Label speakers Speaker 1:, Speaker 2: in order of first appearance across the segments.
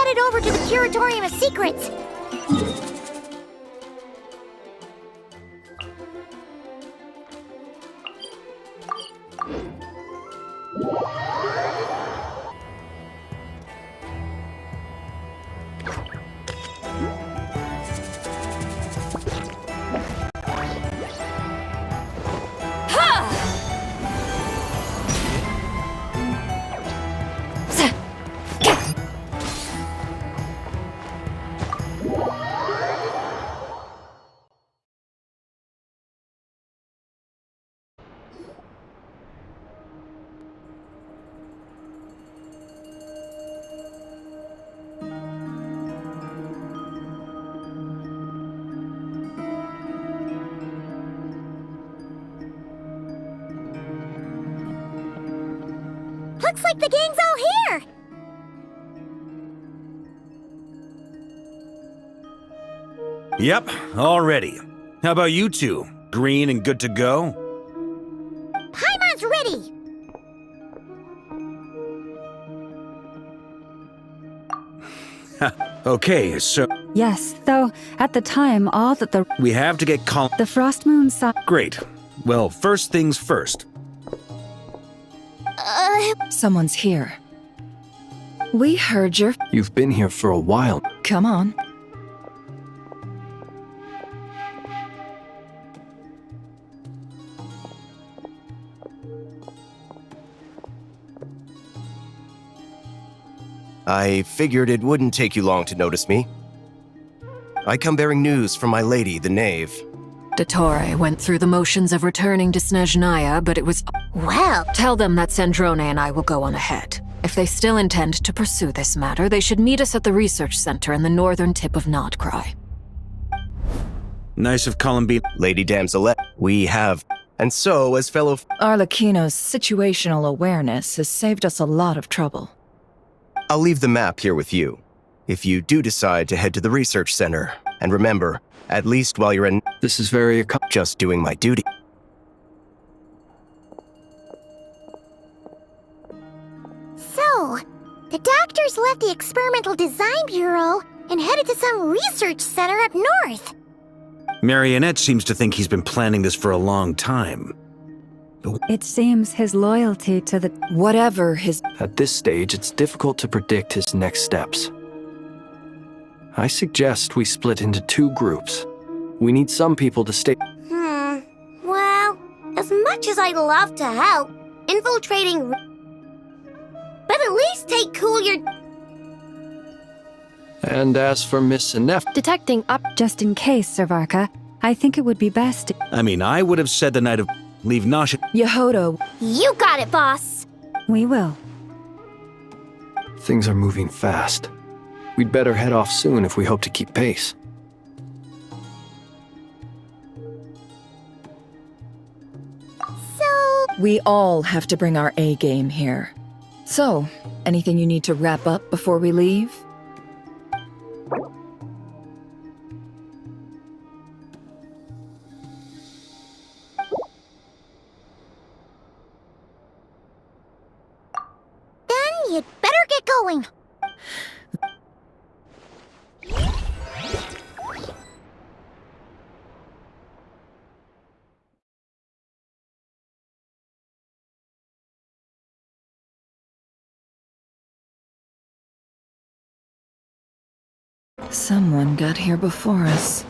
Speaker 1: headed over to the Curatorium of Secrets. Looks like the gang's all here!
Speaker 2: Yep, all ready. How about you two? Green and good to go?
Speaker 1: Paimon's ready!
Speaker 2: Okay, so
Speaker 3: Yes, though, at the time, all that the
Speaker 2: we have to get
Speaker 3: the Frost Moon saw.
Speaker 2: Great. Well, first things first.
Speaker 4: Someone's here. We heard your...
Speaker 5: You've been here for a while.
Speaker 4: Come on.
Speaker 6: I figured it wouldn't take you long to notice me. I come bearing news from my lady, the Knave.
Speaker 4: Dottore went through the motions of returning to Snezhnaya, but it was...
Speaker 1: Well,
Speaker 4: Tell them that Sandrone and I will go on ahead. If they still intend to pursue this matter, they should meet us at the research center in the northern tip of Nodcry.
Speaker 2: Nice of Columbine.
Speaker 6: Lady Damselette, we have. And so, as fellow...
Speaker 4: Arlecchino's situational awareness has saved us a lot of trouble.
Speaker 6: I'll leave the map here with you. If you do decide to head to the research center, and remember, at least while you're in...
Speaker 5: This is very
Speaker 6: just doing my duty.
Speaker 1: so, the doctors left the Experimental Design Bureau and headed to some research center up north.
Speaker 2: Marionette seems to think he's been planning this for a long time.
Speaker 3: It seems his loyalty to the...
Speaker 4: Whatever his...
Speaker 5: At this stage, it's difficult to predict his next steps. I suggest we split into two groups. We need some people to stay...
Speaker 1: Well, as much as I'd love to help, infiltrating... But at least take cool your...
Speaker 5: And as for Miss Inef...
Speaker 3: Detecting up just in case, Servarka. I think it would be best...
Speaker 2: I mean, I would have said the night of... Leave Nasha...
Speaker 4: Yehodo.
Speaker 1: You got it, boss!
Speaker 3: We will.
Speaker 5: Things are moving fast. We'd better head off soon if we hope to keep pace.
Speaker 1: So...
Speaker 4: We all have to bring our A-game here. So, anything you need to wrap up before we leave?
Speaker 1: Then you'd better get going.
Speaker 4: Someone got here before us.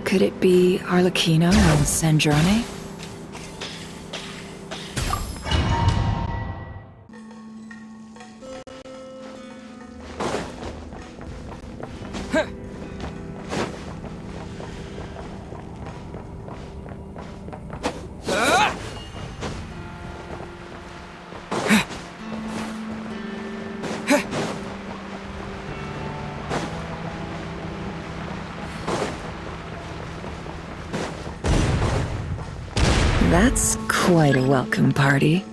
Speaker 4: Could it be Arlecchino and Sandrone? That's quite a welcome party.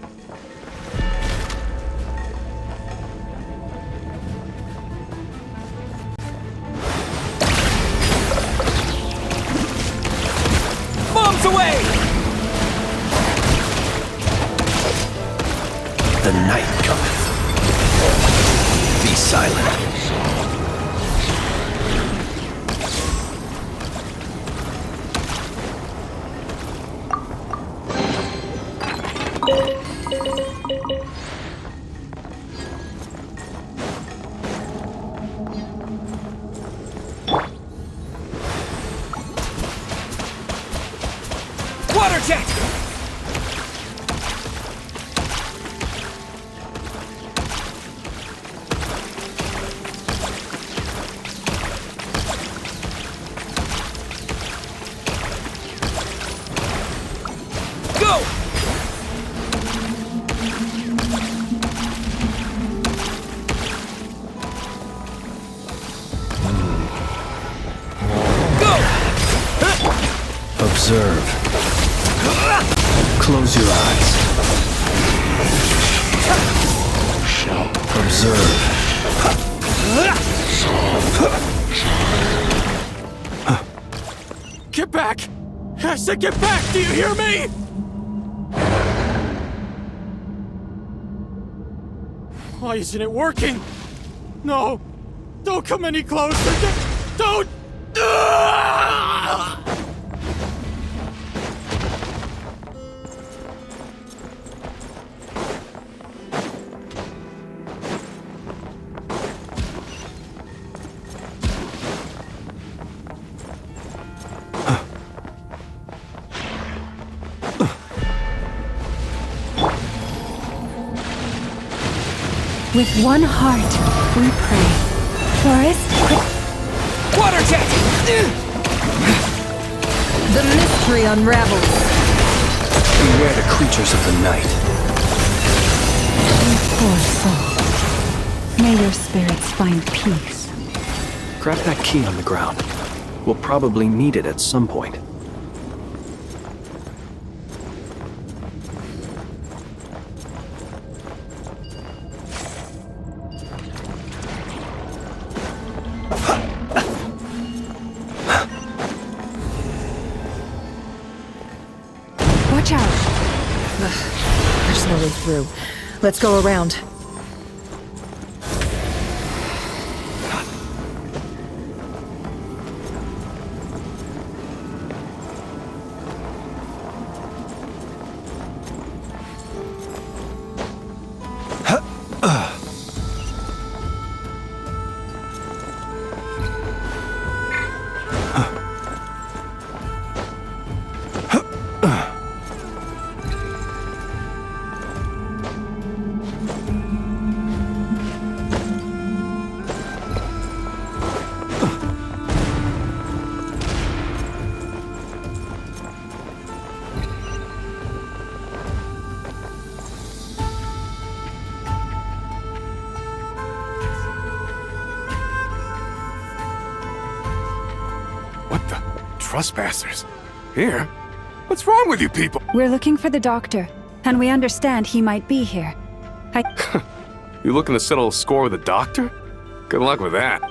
Speaker 2: Bombs away!
Speaker 6: The night cometh. Be silent.
Speaker 7: Water jet! Go!
Speaker 5: Observe. Close your eyes. Observe.
Speaker 7: Get back! I said get back! Do you hear me? Why isn't it working? No! Don't come any closer! Don't!
Speaker 3: With one heart, we pray. Forest,
Speaker 7: Water jet!
Speaker 4: The mystery unravels.
Speaker 5: Beware the creatures of the night.
Speaker 3: poor soul. May your spirits find peace.
Speaker 5: Grab that key on the ground. We'll probably need it at some point.
Speaker 3: Watch out!
Speaker 4: There's no way through. Let's go around.
Speaker 7: What the? Trespassers? Here? What's wrong with you people?
Speaker 3: We're looking for the doctor, and we understand he might be here.
Speaker 7: You looking to settle a score with the doctor? Good luck with that.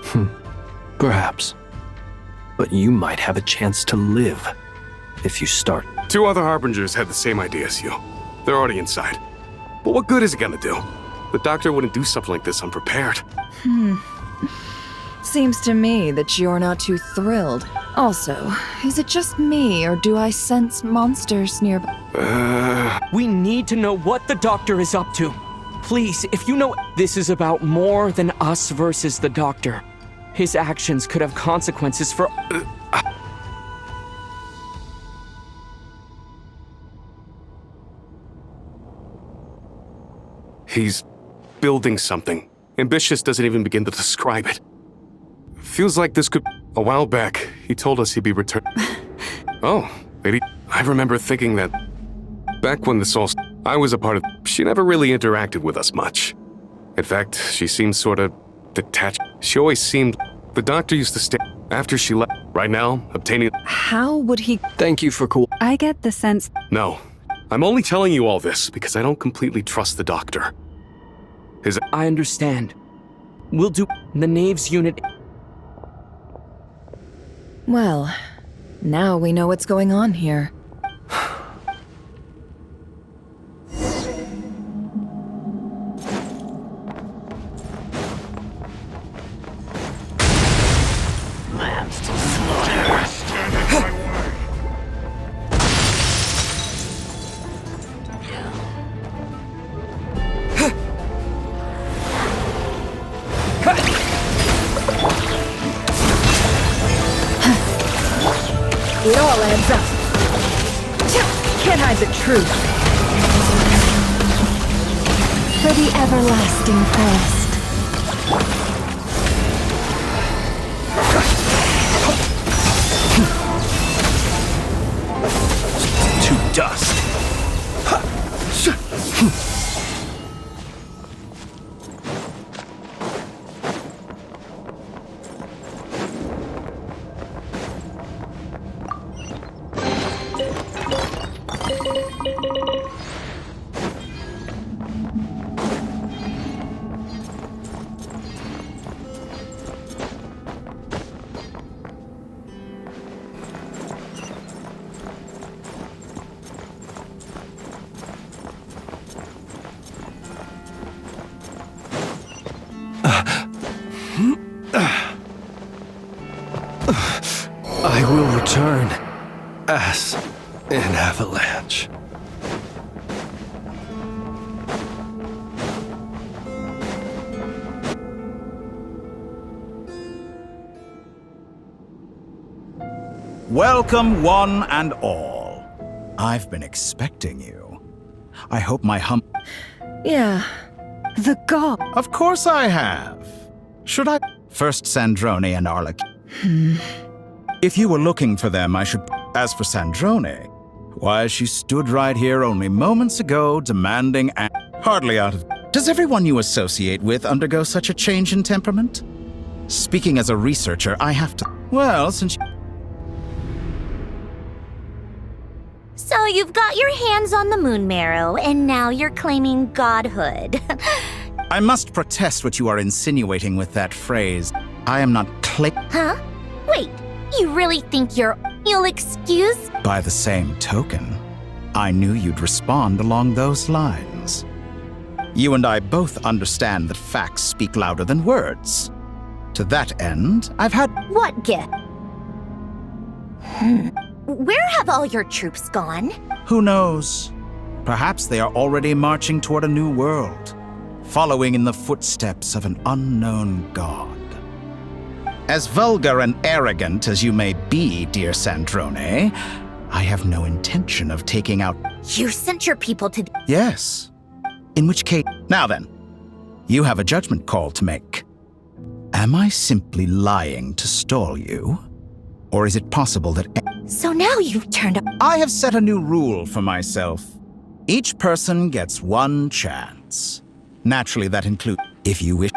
Speaker 5: Perhaps. But you might have a chance to live if you start.
Speaker 7: Two other harbingers had the same idea as you. They're already inside. But what good is it gonna do? The doctor wouldn't do something like this unprepared.
Speaker 4: Seems to me that you're not too thrilled. Also, is it just me, or do I sense monsters nearby?
Speaker 8: We need to know what the doctor is up to. Please, if you know this is about more than us versus the doctor. His actions could have consequences for...
Speaker 7: He's building something. Ambitious doesn't even begin to describe it. Feels like this could... A while back, he told us he'd be returned. Oh, maybe... I remember thinking that... Back when this all... I was a part of... She never really interacted with us much. In fact, she seemed sort of... detached. She always seemed... The doctor used to stay... After she left... Right now, obtaining...
Speaker 4: How would he...
Speaker 5: Thank you for cool.
Speaker 3: I get the sense
Speaker 7: No. I'm only telling you all this because I don't completely trust the doctor. His...
Speaker 8: I understand. We'll do the Knaves unit...
Speaker 4: Well, now we know what's going on here. It all adds up.
Speaker 3: can't hide the truth. For the everlasting forest.
Speaker 6: To dust. I will return as an avalanche.
Speaker 9: Welcome, one and all. I've been expecting you. I hope my
Speaker 3: Yeah. The god.
Speaker 9: Of course I have. Should I? First Sandrone and Archon. If you were looking for them, I should. As for Sandrone, why, she stood right here only moments ago demanding hardly out of. Does everyone you associate with undergo such a change in temperament? Speaking as a researcher, I have to. Well, since.
Speaker 1: So you've got your hands on the moon marrow, and now you're claiming godhood.
Speaker 9: I must protest what you are insinuating with that phrase. I am not
Speaker 1: Huh? Wait, you really think you'll excuse?
Speaker 9: By the same token, I knew you'd respond along those lines. You and I both understand that facts speak louder than words. To that end, I've had.
Speaker 1: What gift? Where have all your troops gone?
Speaker 9: Who knows? Perhaps they are already marching toward a new world, following in the footsteps of an unknown god. As vulgar and arrogant as you may be, dear Sandrone, I have no intention of taking out.
Speaker 1: You sent your people to.
Speaker 9: Yes. In which case. Now then, you have a judgment call to make. Am I simply lying to stall you? Or is it possible that.
Speaker 1: So now you've turned up.
Speaker 9: I have set a new rule for myself. Each person gets one chance. Naturally, that includes. If you wish.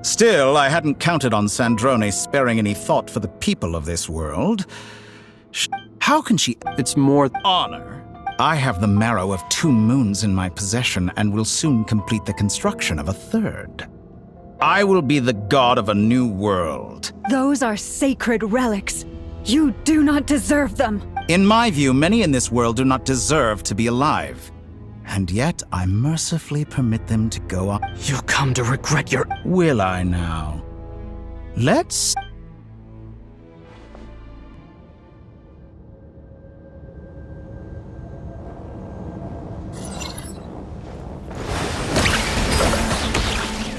Speaker 9: Still, I hadn't counted on Sandrone sparing any thought for the people of this world. How can she?
Speaker 5: It's more
Speaker 9: Honor. I have the marrow of 2 moons in my possession and will soon complete the construction of a 3rd. I will be the god of a new world.
Speaker 3: Those are sacred relics. You do not deserve them.
Speaker 9: In my view, many in this world do not deserve to be alive. And yet, I mercifully permit them to go on.
Speaker 8: You'll come to regret your.
Speaker 9: Will I now? Let's.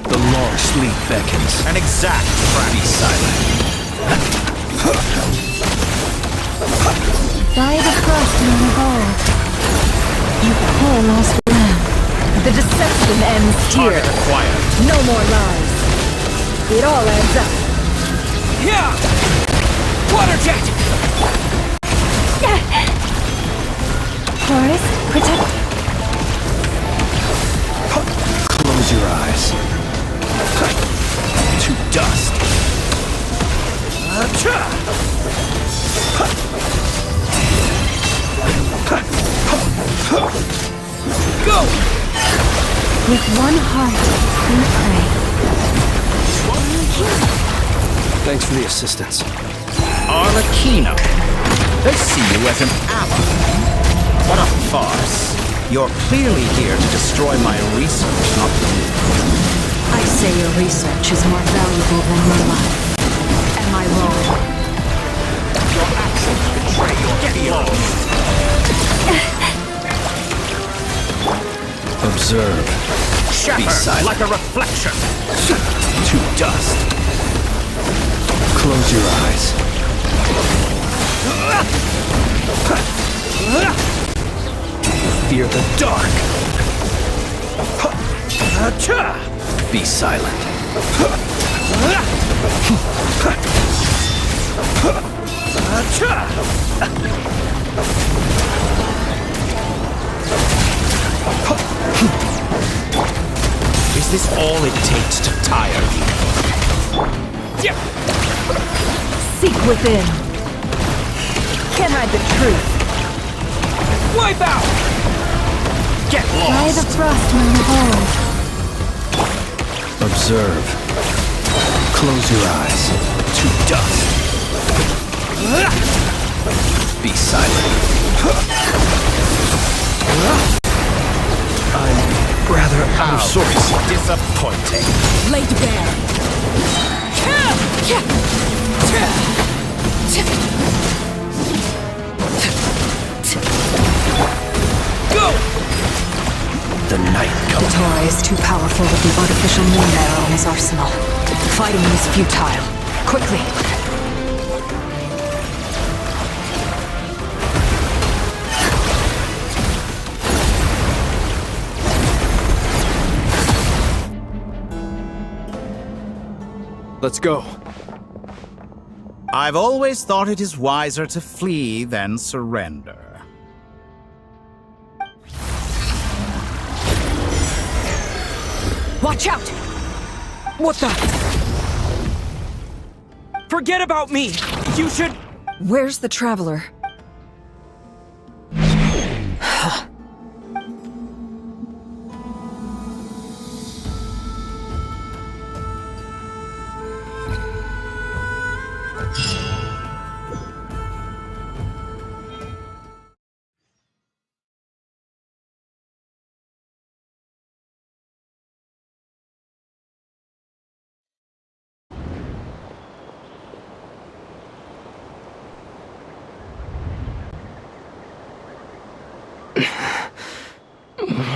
Speaker 2: The long sleep beckons.
Speaker 9: An exact be silent.
Speaker 3: By the frost and the gold. You poor lost lamb. The deception ends here.
Speaker 9: Target acquired.
Speaker 3: No more lies. It all adds up.
Speaker 8: Yeah! Water jet!
Speaker 3: Forest, protect.
Speaker 2: Close your eyes. To dust.
Speaker 8: Go!
Speaker 3: With one heart, we pray.
Speaker 5: Thanks for the assistance.
Speaker 9: Arlecchino. They see you as an ally. What a farce. You're clearly here to destroy my research, not me.
Speaker 4: I say your research is more valuable than your life. Am I wrong?
Speaker 9: Your actions betray your feelings.
Speaker 2: Observe.
Speaker 9: Shatter
Speaker 2: silent.
Speaker 9: like a reflection.
Speaker 2: To dust.
Speaker 5: Close your eyes. Fear the dark. Be silent.
Speaker 6: Is this all it takes to tire you?
Speaker 3: Seek within. Can't hide the truth.
Speaker 8: Wipe out!
Speaker 6: Get
Speaker 3: By
Speaker 6: lost!
Speaker 3: the frostmoon of old.
Speaker 5: Observe. Close your eyes.
Speaker 6: To dust.
Speaker 5: Be silent. I'm rather out of sorts.
Speaker 6: Disappointing.
Speaker 3: Laid bare.
Speaker 6: The night comes.
Speaker 4: Tora is too powerful with the artificial moon arrow in his arsenal. Fighting him is futile. Quickly!
Speaker 5: Let's go.
Speaker 9: I've always thought it is wiser to flee than surrender.
Speaker 8: Watch out! What the? Forget about me! You should...
Speaker 4: Where's the Traveler?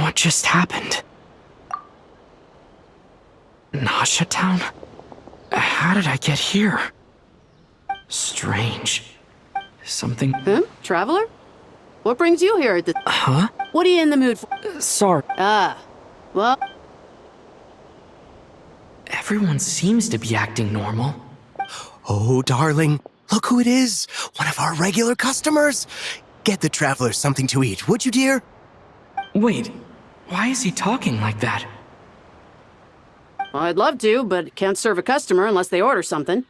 Speaker 8: What just happened? Nasha Town? How did I get here? Strange. Something...
Speaker 10: Traveler? What brings you here at this...
Speaker 8: Huh?
Speaker 10: What are you in the mood for?
Speaker 8: Sorry.
Speaker 10: Well...
Speaker 8: Everyone seems to be acting normal.
Speaker 6: Oh, darling, look who it is. One of our regular customers. Get the traveler something to eat, would you, dear?
Speaker 8: Wait, why is he talking like that?
Speaker 10: Well, I'd love to, but can't serve a customer unless they order something.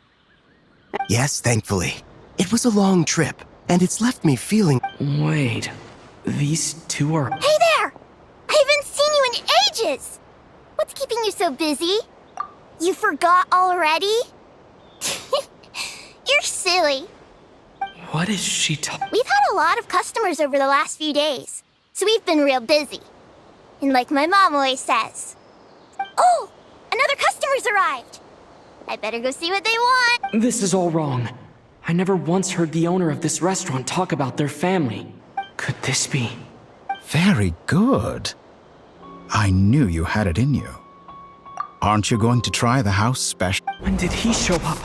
Speaker 6: Yes, thankfully. It was a long trip, and it's left me feeling...
Speaker 8: Wait, these two are...
Speaker 1: Hey there! I haven't seen you in ages! What's keeping you so busy? You forgot already? You're silly.
Speaker 8: What is she talking?
Speaker 1: We've had a lot of customers over the last few days, so we've been real busy. And like my mom always says, oh, another customer's arrived. I better go see what they want.
Speaker 8: This is all wrong. I never once heard the owner of this restaurant talk about their family. Could this be?
Speaker 9: Very good. I knew you had it in you. Aren't you going to try the house special?
Speaker 8: When did he show up?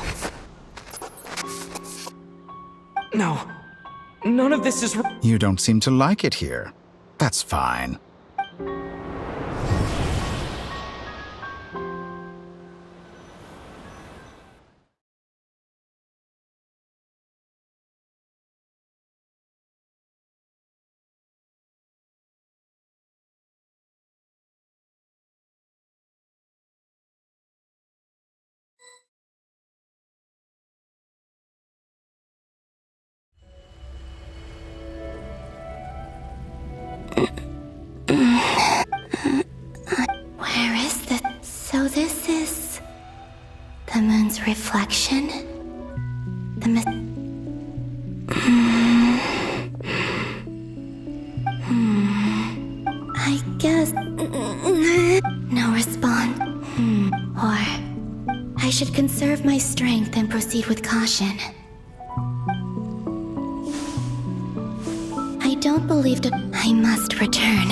Speaker 8: No. None of this is...
Speaker 9: You don't seem to like it here. That's fine.
Speaker 1: Where is the... So this is... the moon's reflection? The I guess... No response. Or... I should conserve my strength and proceed with caution. I don't believe that I must return.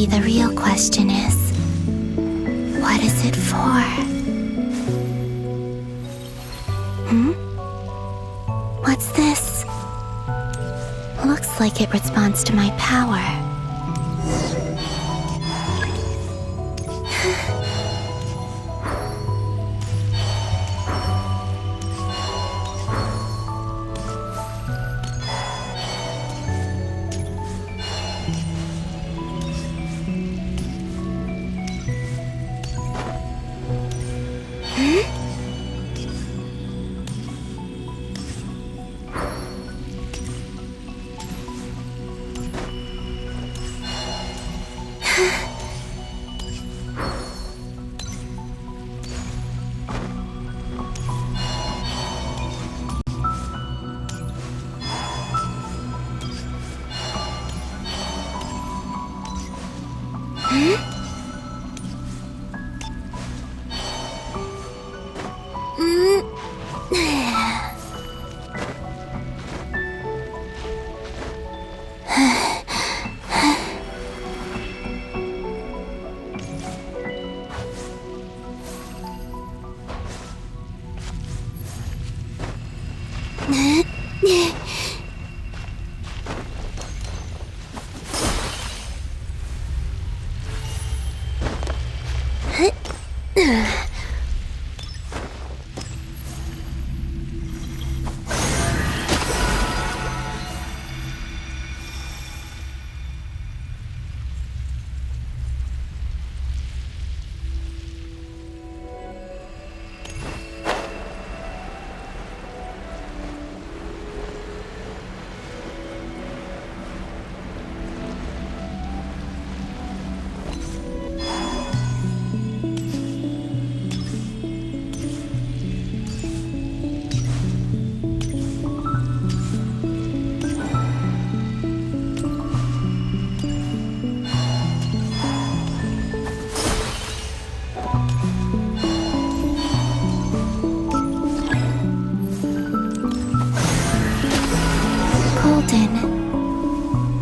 Speaker 1: Maybe the real question is, what is it for? What's this? Looks like it responds to my power.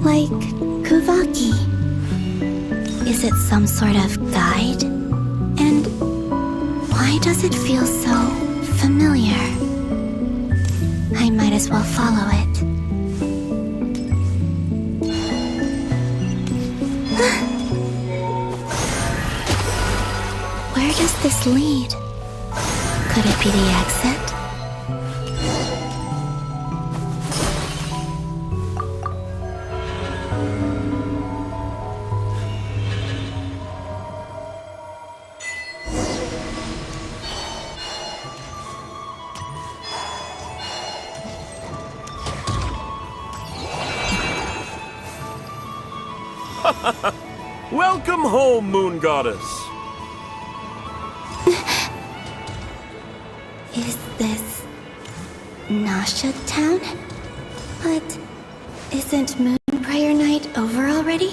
Speaker 1: Like Kuvaki. Is it some sort of guide? And why does it feel so familiar? I might as well follow it. Where does this lead? Could it be the exit?
Speaker 11: Welcome home, Moon Goddess.
Speaker 1: Is this Nasha Town? But isn't Moon Prayer Night over already?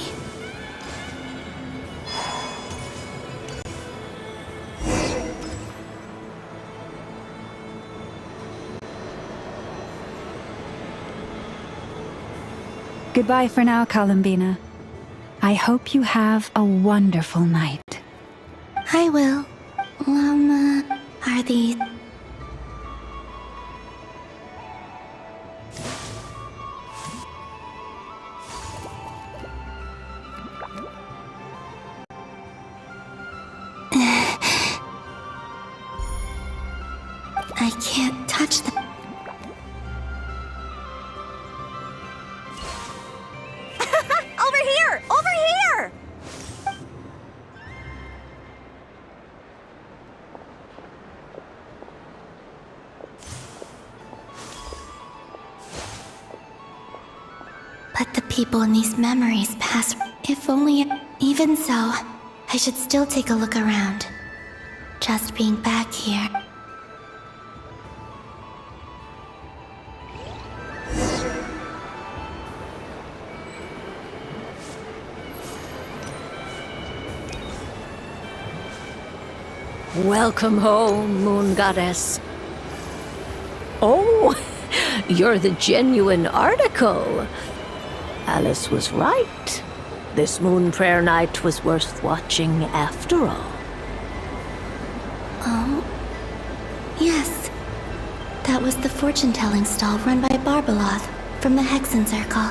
Speaker 3: Goodbye for now, Columbina. I hope you have a wonderful night.
Speaker 1: I will. Are these... I can't touch them.
Speaker 12: Over here! Over here!
Speaker 1: But the people in these memories pass... If only... Even so, I should still take a look around. Just being back here...
Speaker 13: Welcome home, Moon Goddess. Oh, you're the genuine article. Alice was right. This moon prayer night was worth watching after all.
Speaker 11: Oh, yes. That was the fortune-telling stall run by Barbeloth from the Hexen Circle.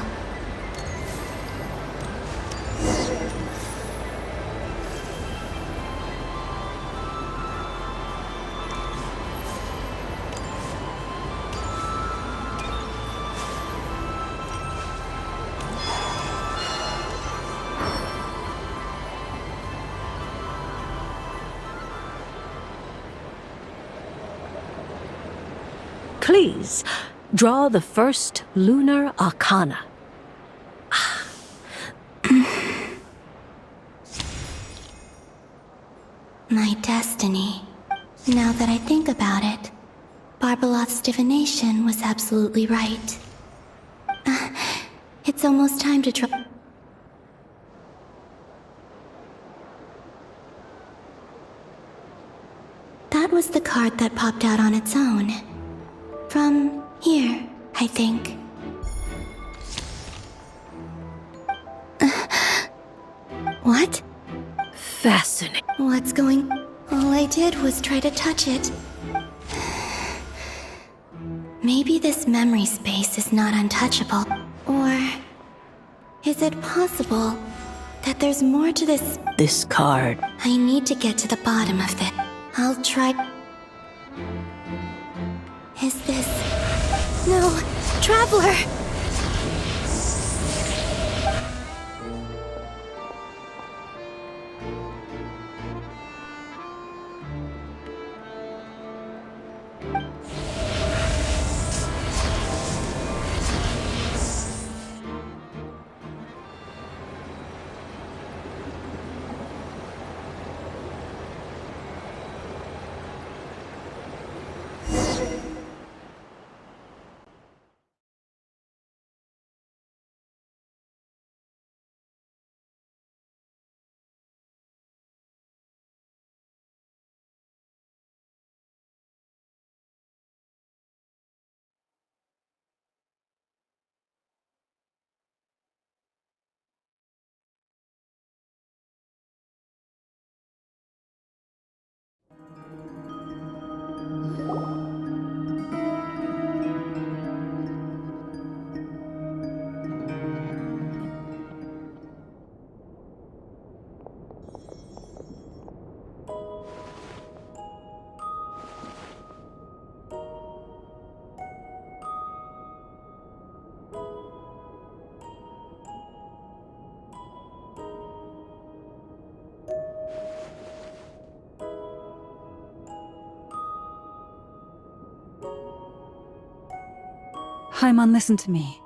Speaker 13: Please, draw the first lunar arcana.
Speaker 11: My destiny. Now that I think about it, Barbeloth's divination was absolutely right. It's almost time to draw. That was the card that popped out on its own. From here, I think. What?
Speaker 13: Fascinating.
Speaker 11: What's going... All I did was try to touch it. Maybe this memory space is not untouchable. Or... is it possible that there's more to this...
Speaker 13: This card.
Speaker 11: I need to get to the bottom of this. I'll try... Is this... No! Traveler!
Speaker 3: Haimon, listen to me.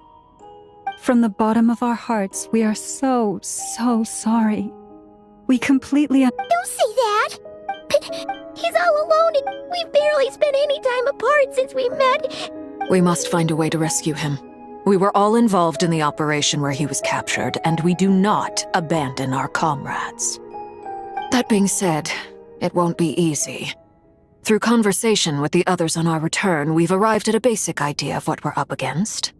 Speaker 3: From the bottom of our hearts, we are so sorry. We completely
Speaker 1: Don't say that! He's all alone and we've barely spent any time apart since we met.
Speaker 4: We must find a way to rescue him. We were all involved in the operation where he was captured, and we do not abandon our comrades. That being said, it won't be easy. Through conversation with the others on our return, we've arrived at a basic idea of what we're up against.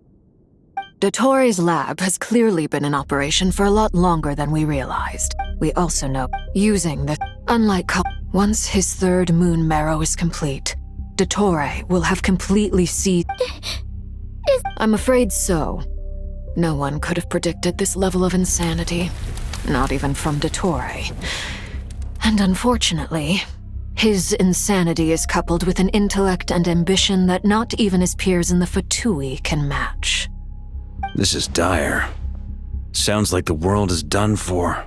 Speaker 4: Dottore lab has clearly been in operation for a lot longer than we realized. We also know, using the... Unlike once his third moon marrow is complete, Dottore will have completely seized... I'm afraid so. No one could have predicted this level of insanity. Not even from Dottore. And unfortunately, his insanity is coupled with an intellect and ambition that not even his peers in the Fatui can match.
Speaker 2: This is dire. Sounds like the world is done for.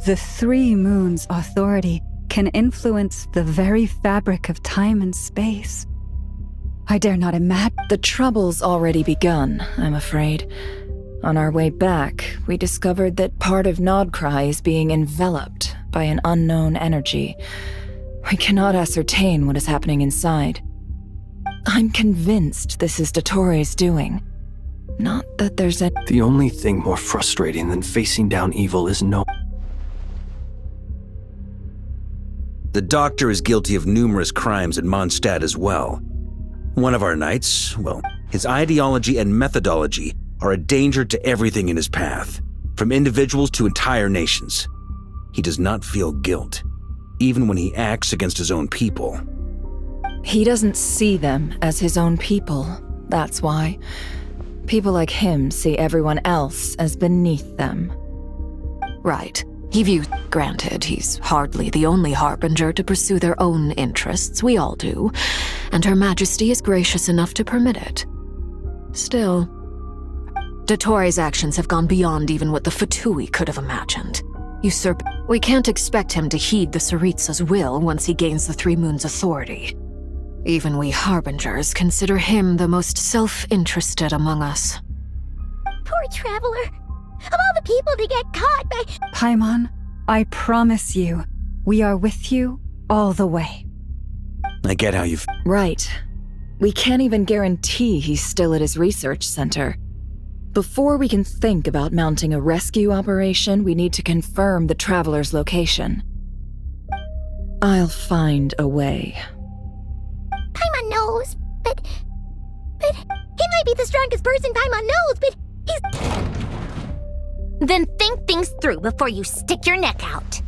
Speaker 3: The three moons' authority can influence the very fabric of time and space. I dare not imagine.
Speaker 14: The trouble's already begun, I'm afraid. On our way back, we discovered that part of Nodcry is being enveloped by an unknown energy. We cannot ascertain what is happening inside. I'm convinced this is Dottore's doing. Not that there's a...
Speaker 5: The only thing more frustrating than facing down evil is no...
Speaker 2: The Doctor is guilty of numerous crimes in Mondstadt as well. One of our knights, well, his ideology and methodology are a danger to everything in his path. from individuals to entire nations. He does not feel guilt, even when he acts against his own people.
Speaker 14: He doesn't see them as his own people, that's why. People like him see everyone else as beneath them.
Speaker 4: Right. He views, granted, he's hardly the only harbinger to pursue their own interests, we all do, and Her Majesty is gracious enough to permit it. Still, Dottore actions have gone beyond even what the Fatui could have imagined. We can't expect him to heed the Tsaritsa's will once he gains the Three Moons' authority. Even we harbingers consider him the most self-interested among us.
Speaker 1: Poor traveler. Of all the people to get caught by...
Speaker 3: Paimon, I promise you, we are with you all the way.
Speaker 2: I get how you've...
Speaker 14: Right. We can't even guarantee he's still at his research center. Before we can think about mounting a rescue operation, we need to confirm the traveler's location. I'll find a way.
Speaker 1: Paimon knows, but he might be the strongest person Paimon knows, but he's... Then think things through before you stick your neck out.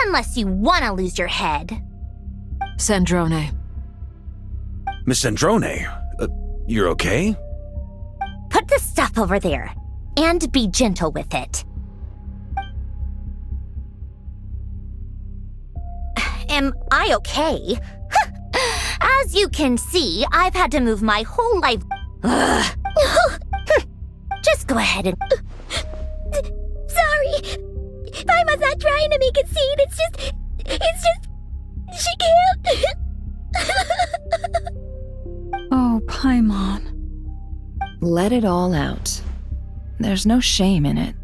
Speaker 1: Unless you want to lose your head.
Speaker 4: Sandrone.
Speaker 2: Miss Sandrone, you're okay?
Speaker 1: Put the stuff over there, and be gentle with it. Am I okay? As you can see, I've had to move my whole life. Just go ahead and... Sorry. Paimon's not trying to make it seem. It's just... She can't...
Speaker 3: Oh, Paimon.
Speaker 14: Let it all out. There's no shame in it.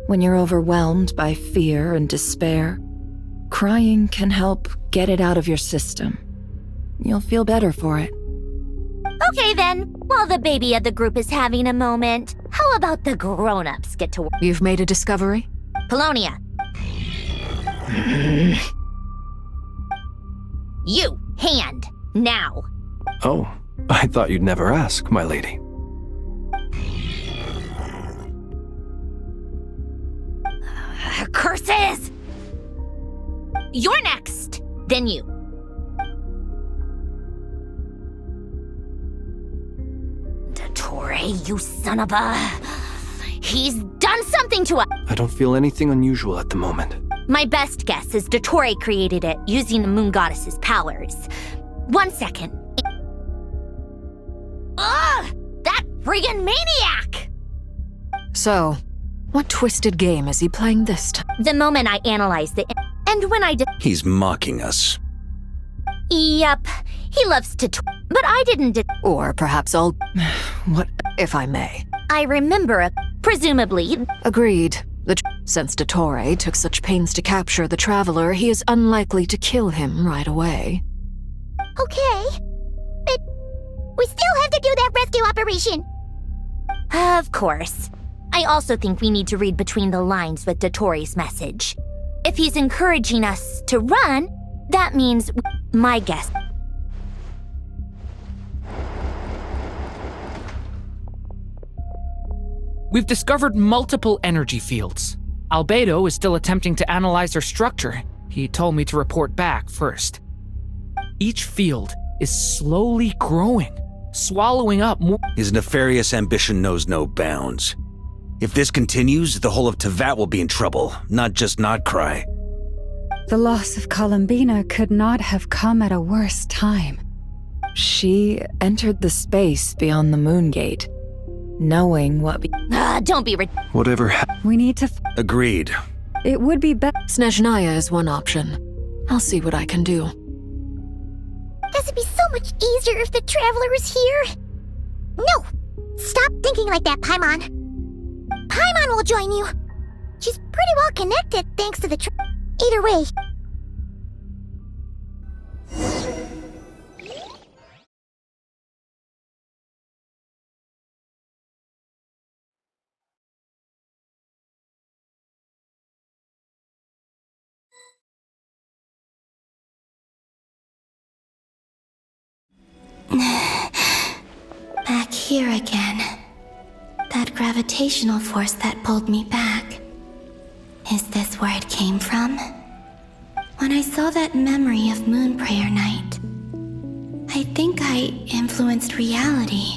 Speaker 14: When you're overwhelmed by fear and despair, crying can help get it out of your system. You'll feel better for it.
Speaker 1: Okay then, while the baby of the group is having a moment, how about the grown-ups get to work?
Speaker 4: You've made a discovery?
Speaker 1: Polonia. You, hand, now.
Speaker 5: Oh, I thought you'd never ask, my lady.
Speaker 1: Curses! You're next, then you. Dottore, you son of a... He's done something to us!
Speaker 5: I don't feel anything unusual at the moment.
Speaker 1: My best guess is Dottore created it using the Moon Goddess's powers. 1 second. Ugh! That friggin' maniac!
Speaker 4: So, what twisted game is he playing this time?
Speaker 1: The moment I analyzed it, and when I did...
Speaker 2: He's mocking us.
Speaker 1: Yep, he loves to but I didn't
Speaker 4: Or perhaps I'll... What, if I may?
Speaker 1: I remember, presumably...
Speaker 4: Agreed. Since Dottore took such pains to capture the Traveler, he is unlikely to kill him right away.
Speaker 1: Okay, but we still have to do that rescue operation. Of course. I also think we need to read between the lines with Dottore's message. If he's encouraging us to run, that means my guess.
Speaker 15: We've discovered multiple energy fields. Albedo is still attempting to analyze their structure. He told me to report back first. Each field is slowly growing, swallowing up more.
Speaker 2: His nefarious ambition knows no bounds. If this continues, the whole of Tevat will be in trouble, not just Nodcry.
Speaker 3: The loss of Columbina could not have come at a worse time.
Speaker 14: She entered the space beyond the Moon Gate, knowing what
Speaker 1: don't be
Speaker 5: Whatever
Speaker 3: We need to...
Speaker 2: Agreed.
Speaker 3: It would be better...
Speaker 4: Snezhnaya is one option. I'll see what I can do.
Speaker 1: Guess it'd be so much easier if the Traveler was here. No! Stop thinking like that, Paimon. Paimon will join you. She's pretty well connected thanks to the Either way.
Speaker 11: Back here again. That gravitational force that pulled me back. Is this where it came from? When I saw that memory of Moon Prayer Night, I think I influenced reality.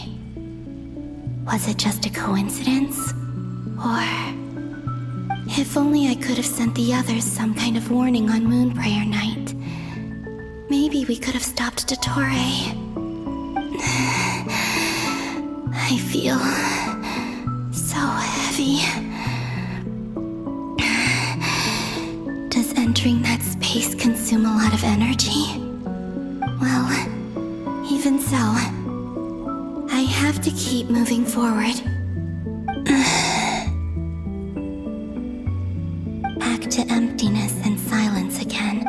Speaker 11: Was it just a coincidence? Or... if only I could have sent the others some kind of warning on Moon Prayer Night. Maybe we could have stopped Dottore. I feel... so heavy. Does entering that space consume a lot of energy? Well, even so, I have to keep moving forward. Back to emptiness and silence again.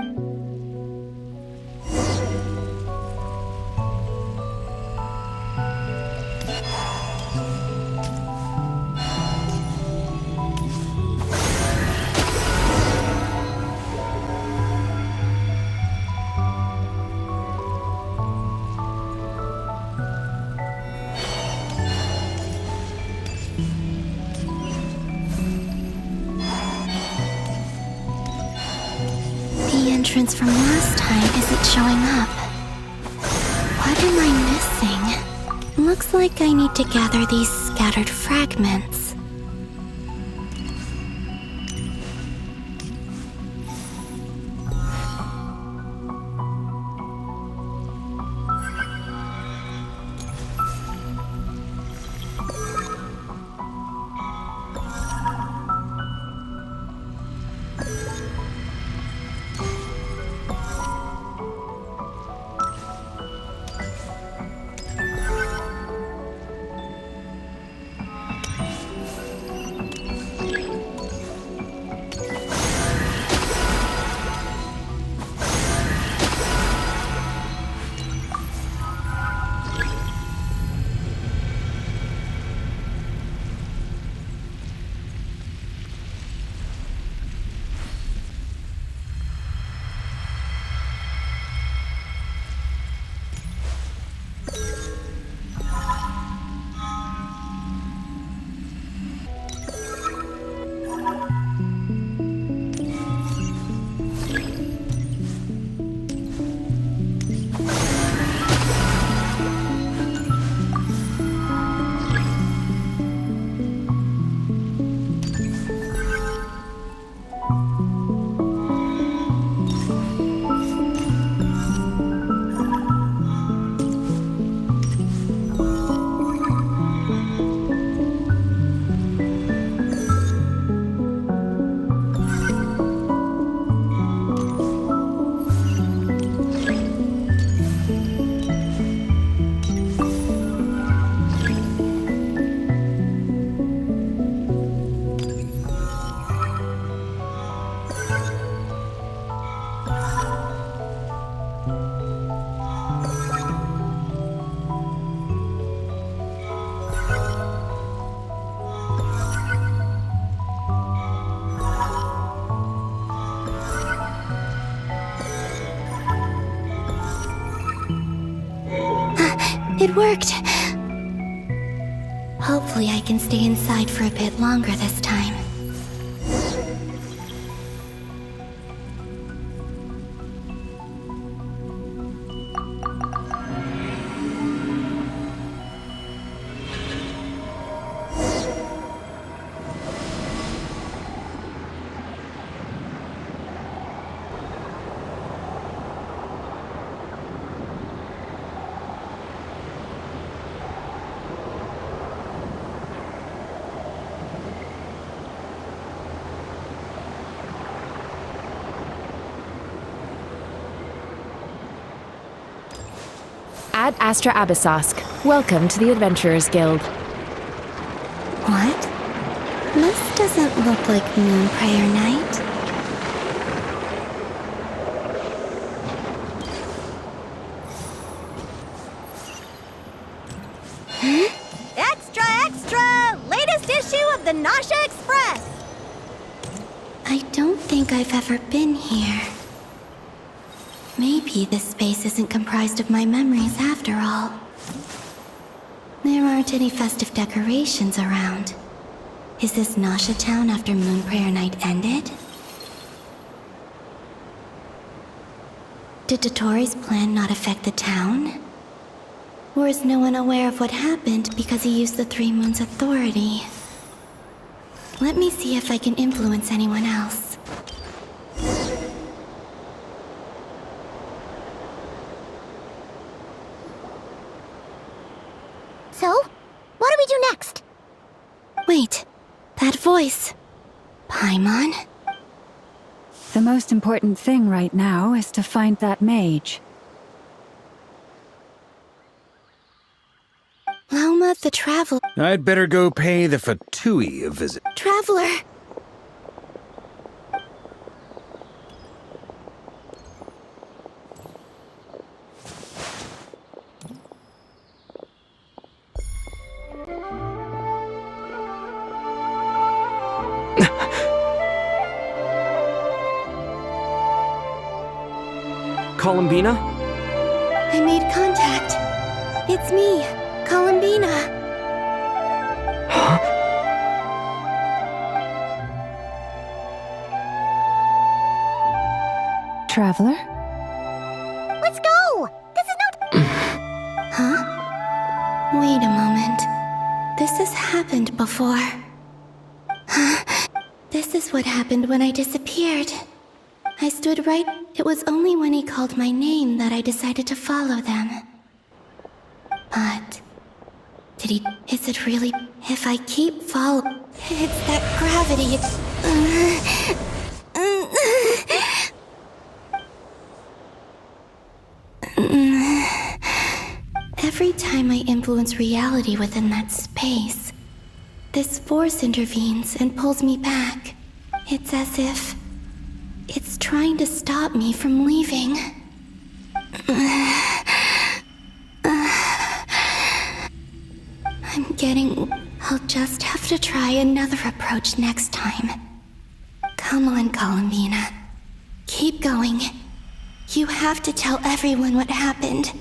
Speaker 11: Entrance from last time isn't showing up. What am I missing? Looks like I need to gather these scattered fragments. It worked! Hopefully I can stay inside for a bit longer this time.
Speaker 16: Ad Astra Abyssosk. Welcome to the Adventurers Guild.
Speaker 11: What? This doesn't look like Moon Prayer Night.
Speaker 12: Extra, extra! Latest issue of the Nausea Express!
Speaker 11: I don't think I've ever been here. Maybe this space isn't comprised of my memories after all. There aren't any festive decorations around. Is this Nasha Town after Moon Prayer Night ended? Did Dotori's plan not affect the town? Or is no one aware of what happened because he used the Three Moons' authority? Let me see if I can influence anyone else.
Speaker 1: So, what do we do next?
Speaker 11: Wait, that voice. Paimon?
Speaker 3: The most important thing right now is to find that mage.
Speaker 11: Lauma the Traveler.
Speaker 2: I'd better go pay the Fatui a visit.
Speaker 11: Traveler!
Speaker 8: Columbina?
Speaker 11: I made contact. It's me, Columbina.
Speaker 8: Huh?
Speaker 3: Traveler?
Speaker 1: Let's go! This is no...
Speaker 11: Huh? Wait a moment. This has happened before. This is what happened when I disappeared. I stood right... It was only when he called my name that I decided to follow them. But... Did he... Is it really... If I keep following... It's that gravity... Every time I influence reality within that space, this force intervenes and pulls me back. It's as if... It's trying to stop me from leaving. I'm getting... I'll just have to try another approach next time. Come on, Columbina. Keep going. You have to tell everyone what happened.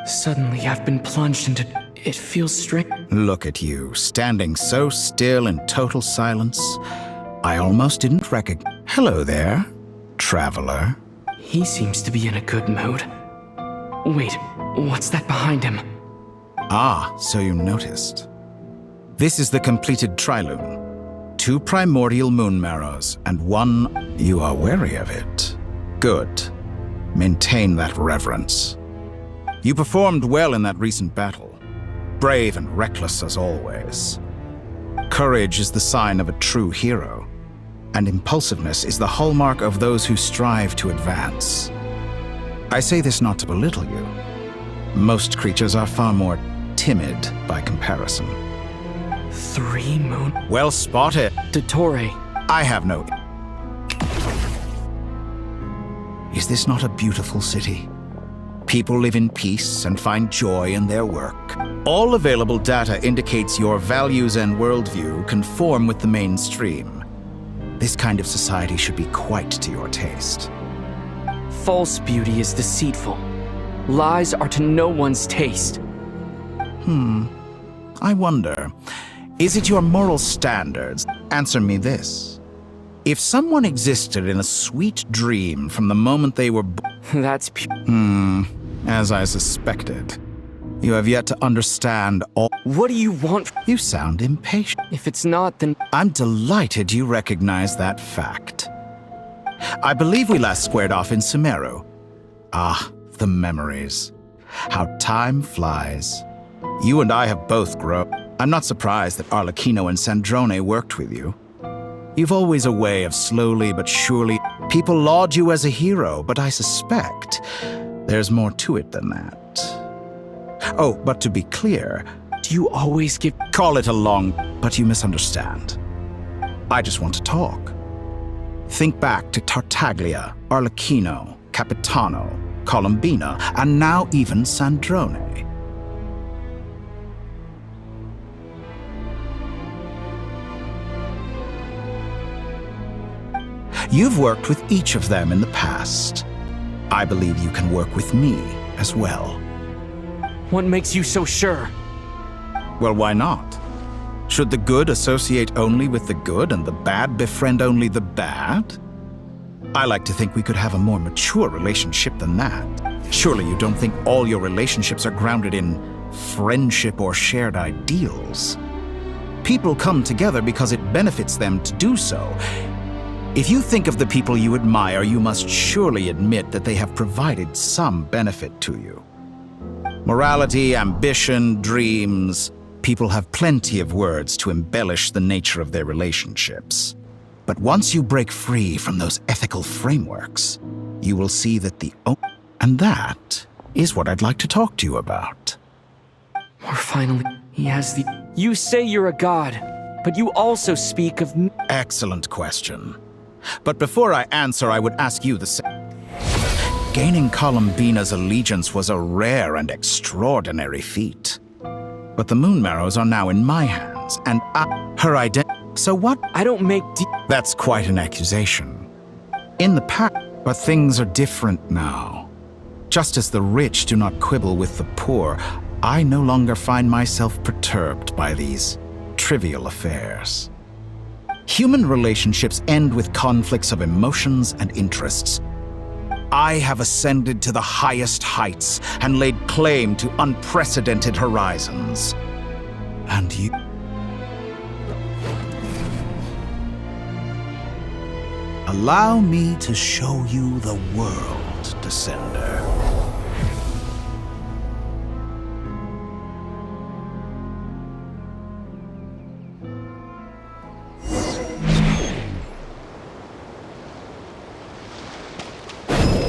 Speaker 8: Suddenly, I've been plunged into... It feels strange.
Speaker 9: Look at you, standing so still in total silence. I almost didn't recognize... Hello there, traveler.
Speaker 8: He seems to be in a good mood. Wait, what's that behind him?
Speaker 9: Ah, so you noticed. This is the completed Trilune. 2 primordial moon marrows, and 1... You are wary of it. Good. Maintain that reverence. You performed well in that recent battle. Brave and reckless as always. Courage is the sign of a true hero, and impulsiveness is the hallmark of those who strive to advance. I say this not to belittle you. Most creatures are far more timid by comparison.
Speaker 8: 3 moon...
Speaker 9: Well spotted.
Speaker 8: Dottore.
Speaker 9: I have no... Is this not a beautiful city? People live in peace and find joy in their work. All available data indicates your values and worldview conform with the mainstream. This kind of society should be quite to your taste.
Speaker 8: False beauty is deceitful. Lies are to no one's taste.
Speaker 9: I wonder, is it your moral standards? Answer me this. If someone existed in a sweet dream from the moment they were
Speaker 8: That's
Speaker 9: as I suspected. You have yet to understand all—
Speaker 8: What do you want?
Speaker 9: You sound impatient.
Speaker 8: If it's not, then—
Speaker 9: I'm delighted you recognize that fact. I believe we last squared off in Sumeru. Ah, the memories. How time flies. You and I have both grown. I'm not surprised that Arlecchino and Sandrone worked with you. You've always a way of slowly but surely— People laud you as a hero, but I suspect there's more to it than that. Oh, but to be clear—
Speaker 8: Do you always give—
Speaker 9: Call it a long— but you misunderstand. I just want to talk. Think back to Tartaglia, Arlecchino, Capitano, Colombina, and now even Sandrone. You've worked with each of them in the past. I believe you can work with me as well.
Speaker 8: What makes you so sure?
Speaker 9: Well, why not? Should the good associate only with the good and the bad befriend only the bad? I like to think we could have a more mature relationship than that. Surely you don't think all your relationships are grounded in friendship or shared ideals. People come together because it benefits them to do so. If you think of the people you admire, you must surely admit that they have provided some benefit to you. Morality, ambition, dreams. People have plenty of words to embellish the nature of their relationships. But once you break free from those ethical frameworks, you will see that and that is what I'd like to talk to you about.
Speaker 8: Or finally, he has the— You say you're a god, but you also speak of—
Speaker 9: Excellent question. But before I answer, I would ask you the same. Gaining Colombina's allegiance was a rare and extraordinary feat. But the Moon Marrows are now in my hands, and her identity— So what?
Speaker 8: I don't make—
Speaker 9: That's quite an accusation. In the past, but things are different now. Just as the rich do not quibble with the poor, I no longer find myself perturbed by these trivial affairs. Human relationships end with conflicts of emotions and interests. I have ascended to the highest heights and laid claim to unprecedented horizons. And you— Allow me to show you the world, Descender.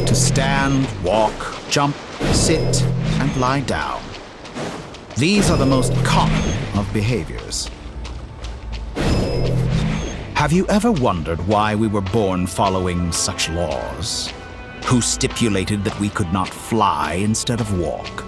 Speaker 9: To stand, walk, jump, sit, and lie down. These are the most common of behaviors. Have you ever wondered why we were born following such laws? Who stipulated that we could not fly instead of walk?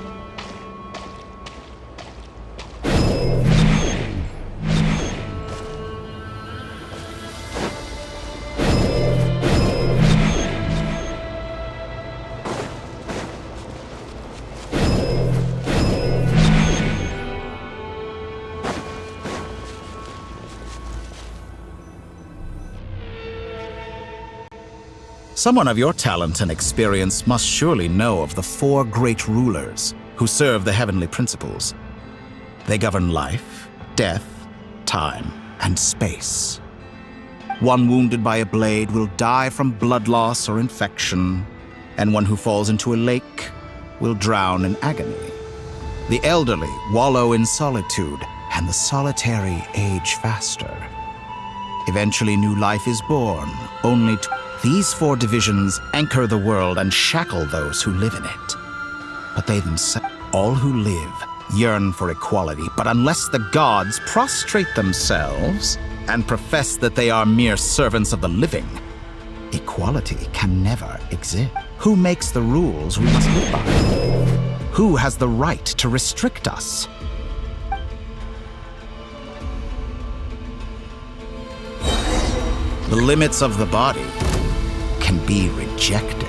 Speaker 9: Someone of your talent and experience must surely know of the 4 great rulers who serve the heavenly principles. They govern life, death, time, and space. One wounded by a blade will die from blood loss or infection, and one who falls into a lake will drown in agony. The elderly wallow in solitude, and the solitary age faster. Eventually new life is born, only to— These 4 divisions anchor the world and shackle those who live in it. But they themselves— All who live yearn for equality, but unless the gods prostrate themselves and profess that they are mere servants of the living, equality can never exist. Who makes the rules we must live by? Who has the right to restrict us? The limits of the body can be rejected.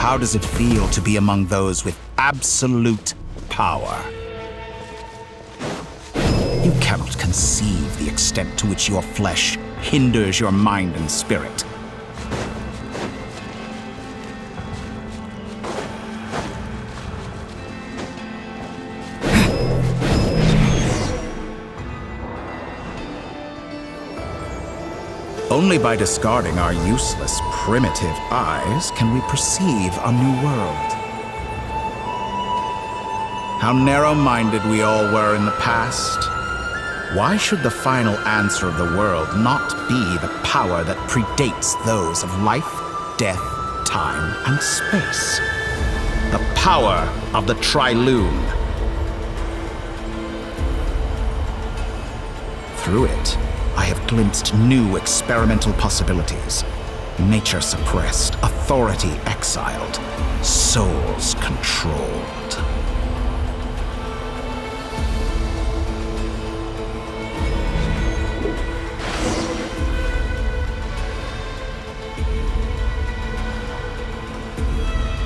Speaker 9: How does it feel to be among those with absolute power? You cannot conceive the extent to which your flesh hinders your mind and spirit. Only by discarding our useless, primitive eyes can we perceive a new world. How narrow-minded we all were in the past. Why should the final answer of the world not be the power that predates those of life, death, time, and space? The power of the Trilune. Through it, I have glimpsed new experimental possibilities. Nature suppressed, authority exiled, souls controlled.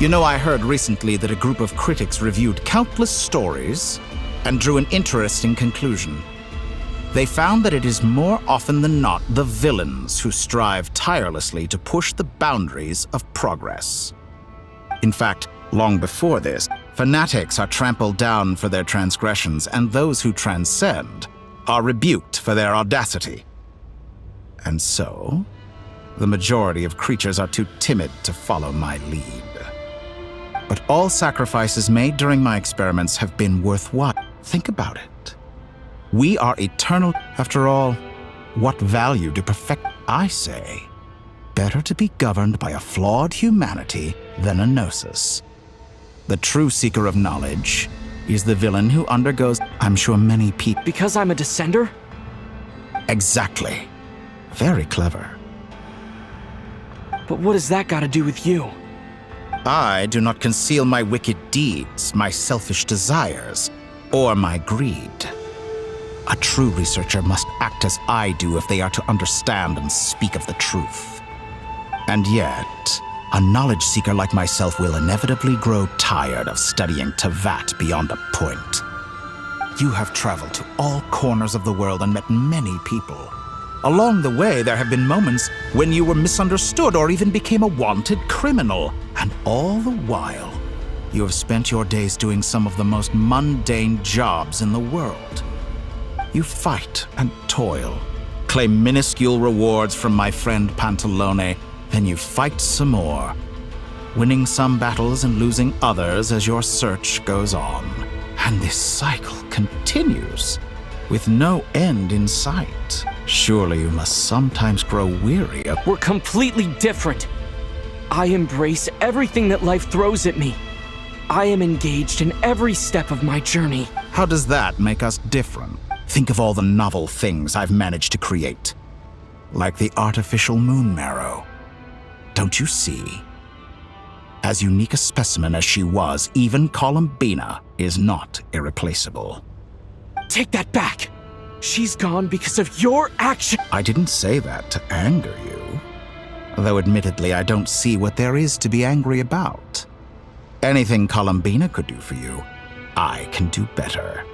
Speaker 9: You know, I heard recently that a group of critics reviewed countless stories and drew an interesting conclusion. They found that it is more often than not the villains who strive tirelessly to push the boundaries of progress. In fact, long before this, fanatics are trampled down for their transgressions, and those who transcend are rebuked for their audacity. And so, the majority of creatures are too timid to follow my lead. But all sacrifices made during my experiments have been worthwhile. Think about it. We are eternal. After all, what value do perfect? I say, better to be governed by a flawed humanity than a gnosis. The true seeker of knowledge is the villain who undergoes, I'm sure many people...
Speaker 8: Because I'm a descender?
Speaker 9: Exactly. Very clever.
Speaker 8: But what has that got to do with you?
Speaker 9: I do not conceal my wicked deeds, my selfish desires, or my greed. A true researcher must act as I do if they are to understand and speak of the truth. And yet, a knowledge seeker like myself will inevitably grow tired of studying Teyvat beyond a point. You have traveled to all corners of the world and met many people. Along the way, there have been moments when you were misunderstood or even became a wanted criminal. And all the while, you have spent your days doing some of the most mundane jobs in the world. You fight and toil, claim minuscule rewards from my friend Pantalone, then you fight some more, winning some battles and losing others as your search goes on. And this cycle continues, with no end in sight. Surely you must sometimes grow weary of...
Speaker 8: We're completely different. I embrace everything that life throws at me. I am engaged in every step of my journey.
Speaker 9: How does that make us different? Think of all the novel things I've managed to create. Like the artificial moon marrow. Don't you see? As unique a specimen as she was, even Columbina is not irreplaceable.
Speaker 8: Take that back! She's gone because of your action!
Speaker 9: I didn't say that to anger you. Though admittedly, I don't see what there is to be angry about. Anything Columbina could do for you, I can do better.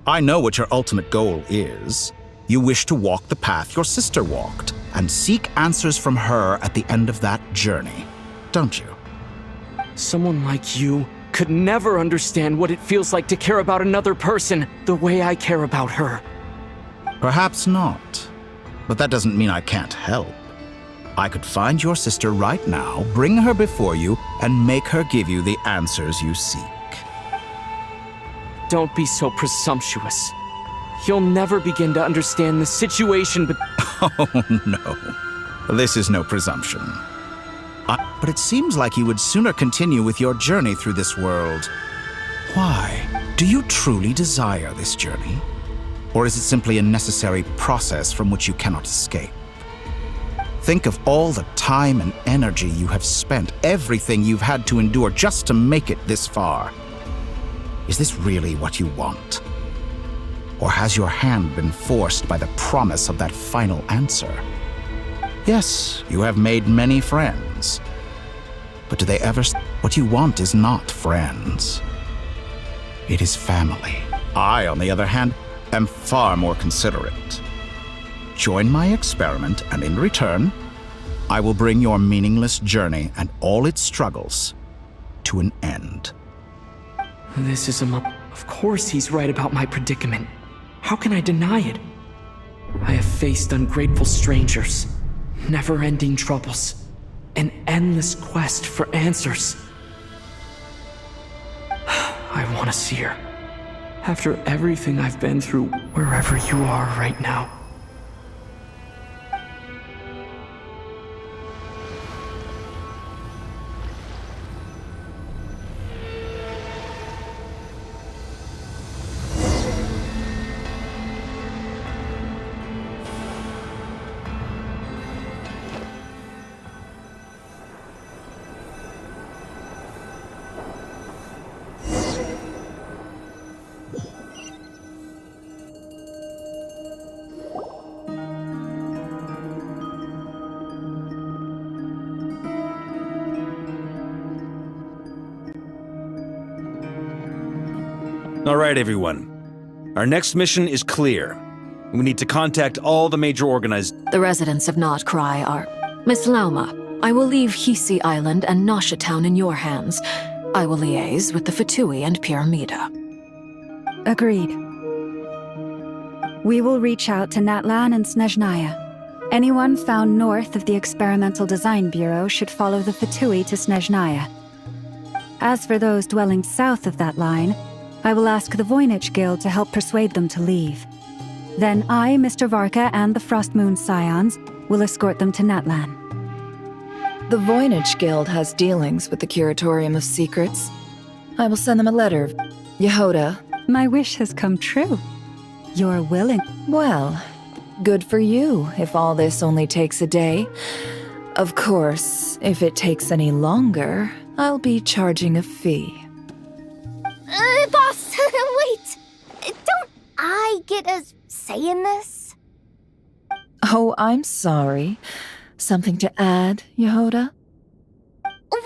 Speaker 9: I know what your ultimate goal is. You wish to walk the path your sister walked, and seek answers from her at the end of that journey, don't you?
Speaker 8: Someone like you could never understand what it feels like to care about another person the way I care about her.
Speaker 9: Perhaps not, but that doesn't mean I can't help. I could find your sister right now, bring her before you, and make her give you the answers you seek.
Speaker 8: Don't be so presumptuous. You'll never begin to understand the situation, but...
Speaker 9: Oh, no. This is no presumption. But it seems like you would sooner continue with your journey through this world. Why? Do you truly desire this journey? Or is it simply a necessary process from which you cannot escape? Think of all the time and energy you have spent, everything you've had to endure just to make it this far. Is this really what you want? Or has your hand been forced by the promise of that final answer? Yes, you have made many friends. But do they ever... What you want is not friends. It is family. I, on the other hand, am far more considerate. Join my experiment, and in return, I will bring your meaningless journey and all its struggles to an end.
Speaker 8: This is Of course he's right about my predicament. How can I deny it? I have faced ungrateful strangers, never-ending troubles, an endless quest for answers. I want to see her. After everything I've been through, wherever you are right now.
Speaker 2: All right, everyone. Our next mission is clear. We need to contact all the major organized...
Speaker 4: The residents of Nodcry are... Miss Lauma, I will leave Hisi Island and Nasha Town in your hands. I will liaise with the Fatui and Pyramida.
Speaker 3: Agreed. We will reach out to Natlan and Snezhnaya. Anyone found north of the Experimental Design Bureau should follow the Fatui to Snezhnaya. As for those dwelling south of that line, I will ask the Voynich Guild to help persuade them to leave. Then I, Mr. Varka, and the Frostmoon Scions will escort them to Natlan.
Speaker 14: The Voynich Guild has dealings with the Curatorium of Secrets. I will send them a letter. Yehoda.
Speaker 3: My wish has come true. You're willing.
Speaker 14: Well, good for you if all this only takes a day. Of course, if it takes any longer, I'll be charging a fee.
Speaker 1: Boss, wait! Don't I get a say in this?
Speaker 14: Oh, I'm sorry. Something to add, Yehoda?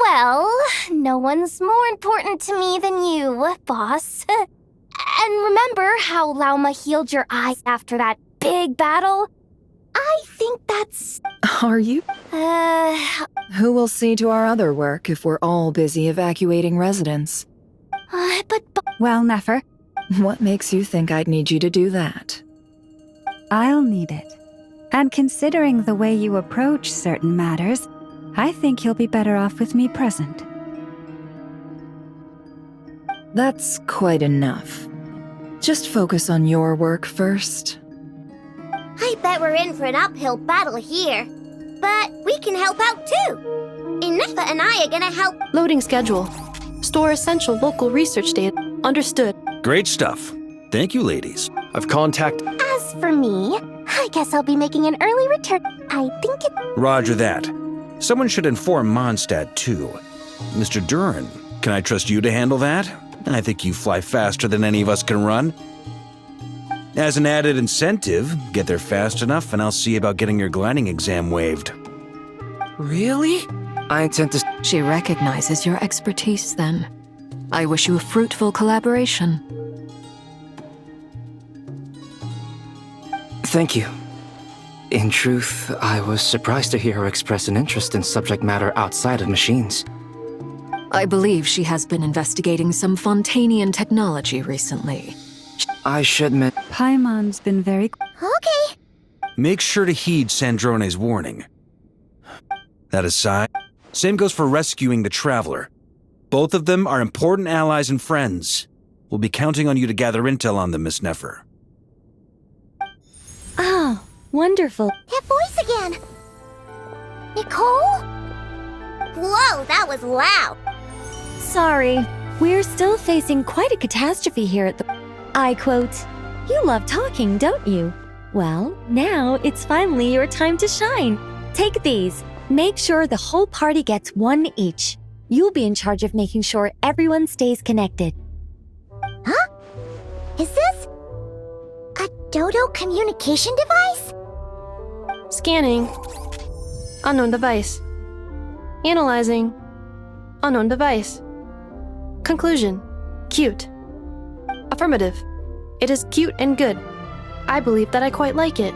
Speaker 1: Well, no one's more important to me than you, boss. And remember how Lauma healed your eyes after that big battle? I think that's...
Speaker 14: Are you? Who will see to our other work if we're all busy evacuating residents?
Speaker 1: But...
Speaker 3: Well, Nefer.
Speaker 14: What makes you think I'd need you to do that?
Speaker 3: I'll need it. And considering the way you approach certain matters, I think you'll be better off with me present.
Speaker 14: That's quite enough. Just focus on your work first.
Speaker 1: I bet we're in for an uphill battle here. But we can help out too. Inefa and I are gonna help.
Speaker 10: Loading schedule. Store essential local research data. Understood.
Speaker 2: Great stuff. Thank you, ladies.
Speaker 5: I've contacted...
Speaker 1: As for me, I guess I'll be making an early return. I think it...
Speaker 2: Roger that. Someone should inform Mondstadt, too. Mr. Duran, can I trust you to handle that? I think you fly faster than any of us can run. As an added incentive, get there fast enough and I'll see about getting your gliding exam waived.
Speaker 15: Really?
Speaker 5: I intend to...
Speaker 4: She recognizes your expertise, then. I wish you a fruitful collaboration.
Speaker 17: Thank you. In truth, I was surprised to hear her express an interest in subject matter outside of machines.
Speaker 4: I believe she has been investigating some Fontanian technology recently.
Speaker 17: I should admit...
Speaker 3: Paimon's been very...
Speaker 1: Okay.
Speaker 2: Make sure to heed Sandrone's warning. That aside, same goes for rescuing the Traveler. Both of them are important allies and friends. We'll be counting on you to gather intel on them, Miss Nefer.
Speaker 12: Oh, wonderful.
Speaker 1: That voice again. Nicole? Whoa, that was loud.
Speaker 12: Sorry, we're still facing quite a catastrophe here at the... I quote, "You love talking, don't you? Well, now it's finally your time to shine. Take these. Make sure the whole party gets one each. You'll be in charge of making sure everyone stays connected."
Speaker 1: Huh? Is this a Dodo communication device?
Speaker 10: Scanning.
Speaker 18: Unknown device. Analyzing. Unknown device. Conclusion. Cute. Affirmative. It is cute and good. I believe that I quite like it.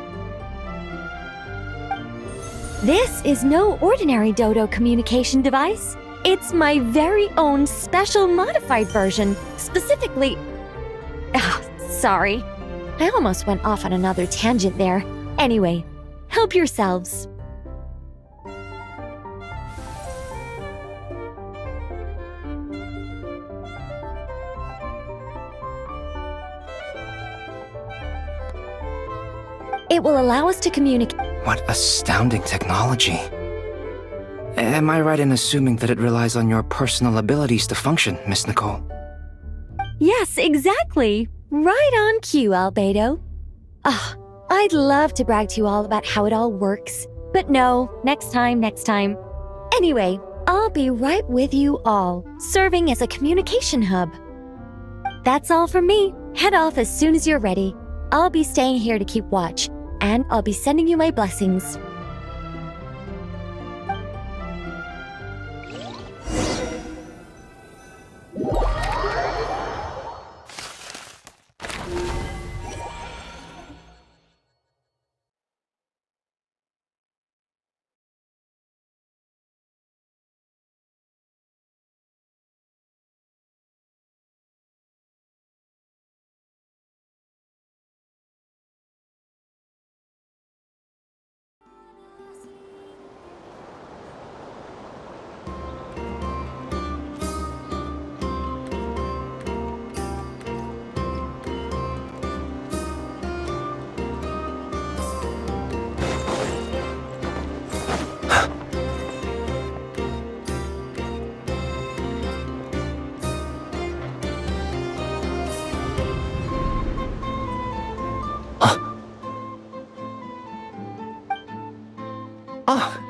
Speaker 12: This is no ordinary Dodo communication device. It's my very own special modified version, specifically... sorry. I almost went off on another tangent there. Anyway, help yourselves. It will allow us to communicate.
Speaker 17: What astounding technology. Am I right in assuming that it relies on your personal abilities to function, Miss Nicole?
Speaker 12: Yes, exactly. Right on cue, Albedo. I'd love to brag to you all about how it all works. But no, next time. Anyway, I'll be right with you all, serving as a communication hub. That's all from me. Head off as soon as you're ready. I'll be staying here to keep watch, and I'll be sending you my blessings.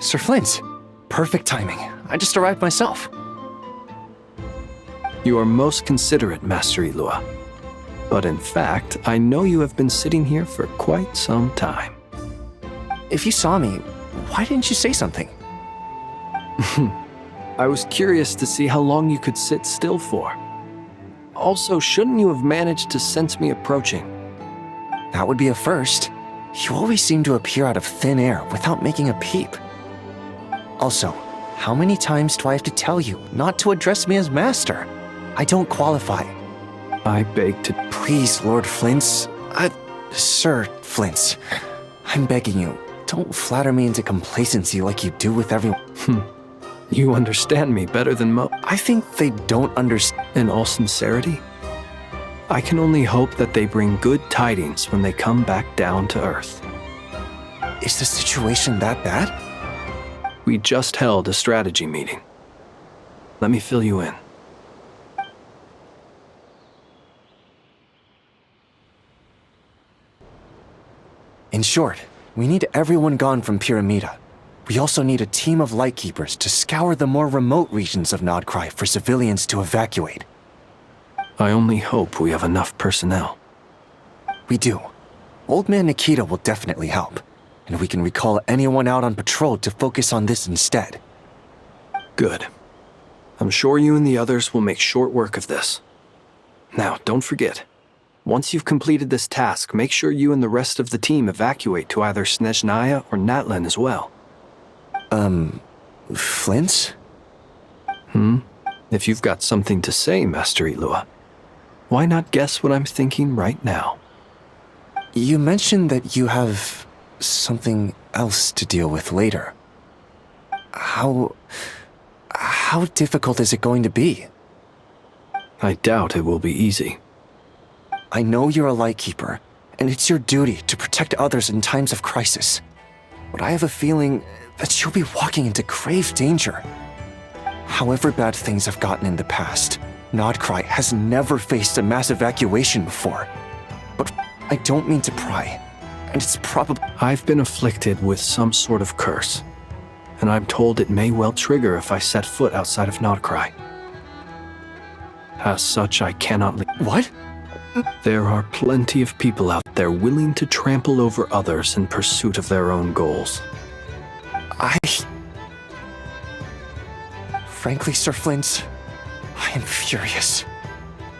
Speaker 5: Sir Flint. Perfect timing. I just arrived myself. You are most considerate, Master Elua. But in fact, I know you have been sitting here for quite some time.
Speaker 17: If you saw me, why didn't you say something?
Speaker 5: I was curious to see how long you could sit still for. Also, shouldn't you have managed to sense me approaching?
Speaker 17: That would be a first. You always seem to appear out of thin air without making a peep. Also, how many times do I have to tell you not to address me as Master? I don't qualify.
Speaker 5: I beg to...
Speaker 17: Please, Lord Flint's... Sir Flint's. I'm begging you, don't flatter me into complacency like you do with everyone.
Speaker 5: You understand me better than
Speaker 17: I think they don't understand.
Speaker 5: In all sincerity, I can only hope that they bring good tidings when they come back down to Earth.
Speaker 17: Is the situation that bad?
Speaker 5: We just held a strategy meeting. Let me fill you in.
Speaker 17: In short, we need everyone gone from Pyramida. We also need a team of Lightkeepers to scour the more remote regions of Nodcry for civilians to evacuate.
Speaker 5: I only hope we have enough personnel.
Speaker 17: We do. Old Man Nikita will definitely help, and we can recall anyone out on patrol to focus on this instead.
Speaker 5: Good. I'm sure you and the others will make short work of this. Now, don't forget, once you've completed this task, make sure you and the rest of the team evacuate to either Snezhnaya or Natlan as well.
Speaker 17: Flint's?
Speaker 5: If you've got something to say, Master Elua, why not guess what I'm thinking right now?
Speaker 17: You mentioned that you have something else to deal with later. How difficult is it going to be?
Speaker 5: I doubt it will be easy.
Speaker 17: I know you're a Lightkeeper, and it's your duty to protect others in times of crisis. But I have a feeling that you'll be walking into grave danger. However bad things have gotten in the past, Nodcry has never faced a mass evacuation before. But I don't mean to pry, and it's probably...
Speaker 5: I've been afflicted with some sort of curse, and I'm told it may well trigger if I set foot outside of Nodcry. As such, I cannot leave.
Speaker 17: What?
Speaker 5: There are plenty of people out there willing to trample over others in pursuit of their own goals.
Speaker 17: Frankly, Sir Flint, I am furious.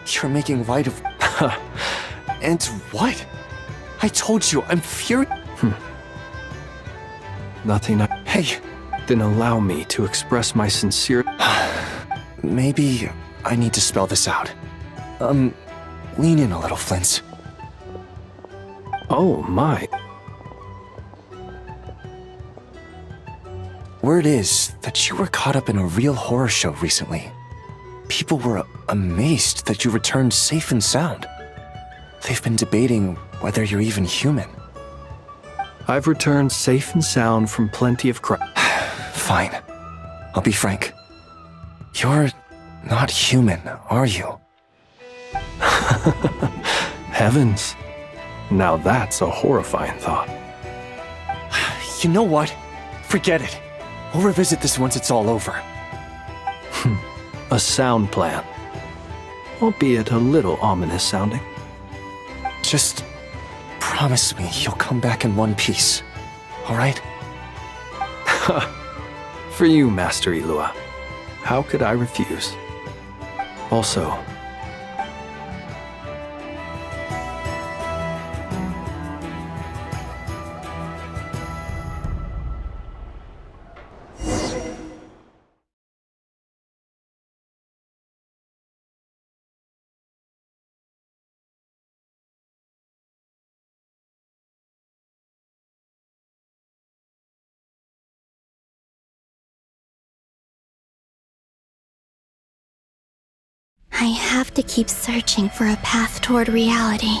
Speaker 17: You're making light of... And what? I told you, I'm furious.
Speaker 5: Nothing.
Speaker 17: Hey.
Speaker 5: Then allow me to express my sincere...
Speaker 17: Maybe I need to spell this out. Lean in a little, Flint.
Speaker 5: Oh, my.
Speaker 17: Word is that you were caught up in a real horror show recently. People were amazed that you returned safe and sound. They've been debating whether you're even human.
Speaker 5: I've returned safe and sound from plenty of crime.
Speaker 17: Fine. I'll be frank. You're not human, are you?
Speaker 5: Heavens. Now that's a horrifying thought.
Speaker 17: You know what? Forget it. We'll revisit this once it's all over.
Speaker 5: A sound plan. Albeit a little ominous sounding.
Speaker 17: Just promise me you'll come back in one piece, all right?
Speaker 5: For you, Master Ilua. How could I refuse? Also,
Speaker 11: I have to keep searching for a path toward reality.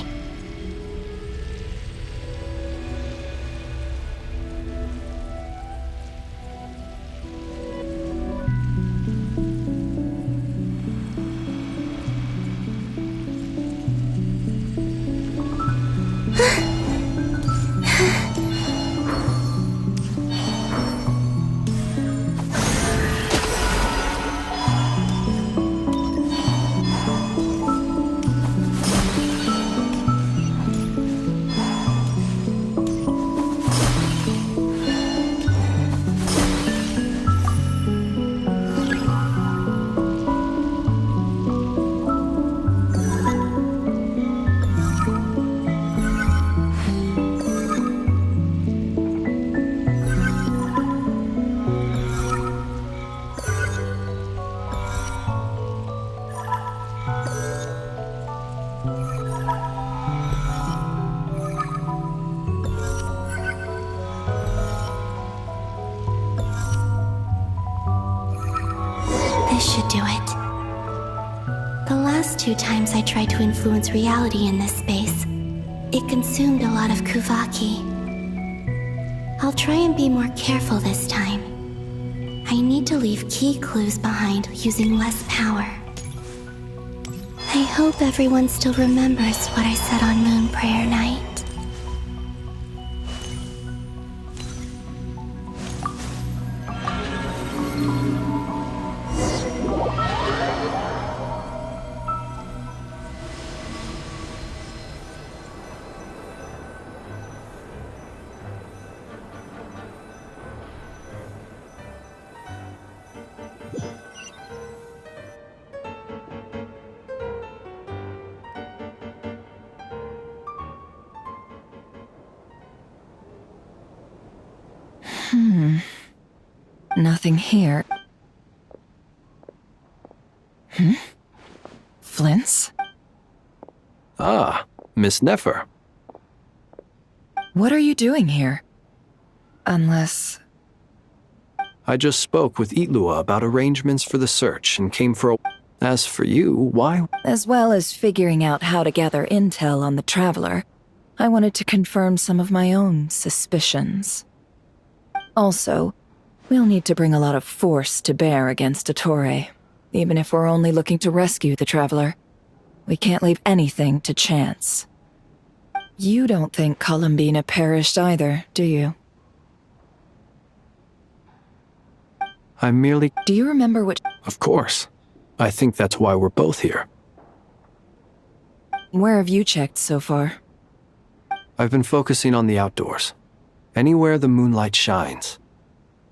Speaker 11: This should do it. The last 2 times I tried to influence reality in this space, it consumed a lot of Kuvaki. I'll try and be more careful this time. I need to leave key clues behind using less power. I hope everyone still remembers what I said on Moon Prayer Night.
Speaker 14: Nothing here. Flint's?
Speaker 5: Ah, Miss Nefer.
Speaker 14: What are you doing here? Unless...
Speaker 5: I just spoke with Ilua about arrangements for the search and came for a... As for you, why?
Speaker 14: As well as figuring out how to gather intel on the Traveler, I wanted to confirm some of my own suspicions. Also, we'll need to bring a lot of force to bear against Ettore, even if we're only looking to rescue the Traveler. We can't leave anything to chance. You don't think Columbina perished either, do you?
Speaker 5: I merely...
Speaker 14: Do you remember what...
Speaker 5: Of course. I think that's why we're both here.
Speaker 14: Where have you checked so far?
Speaker 5: I've been focusing on the outdoors. Anywhere the moonlight shines.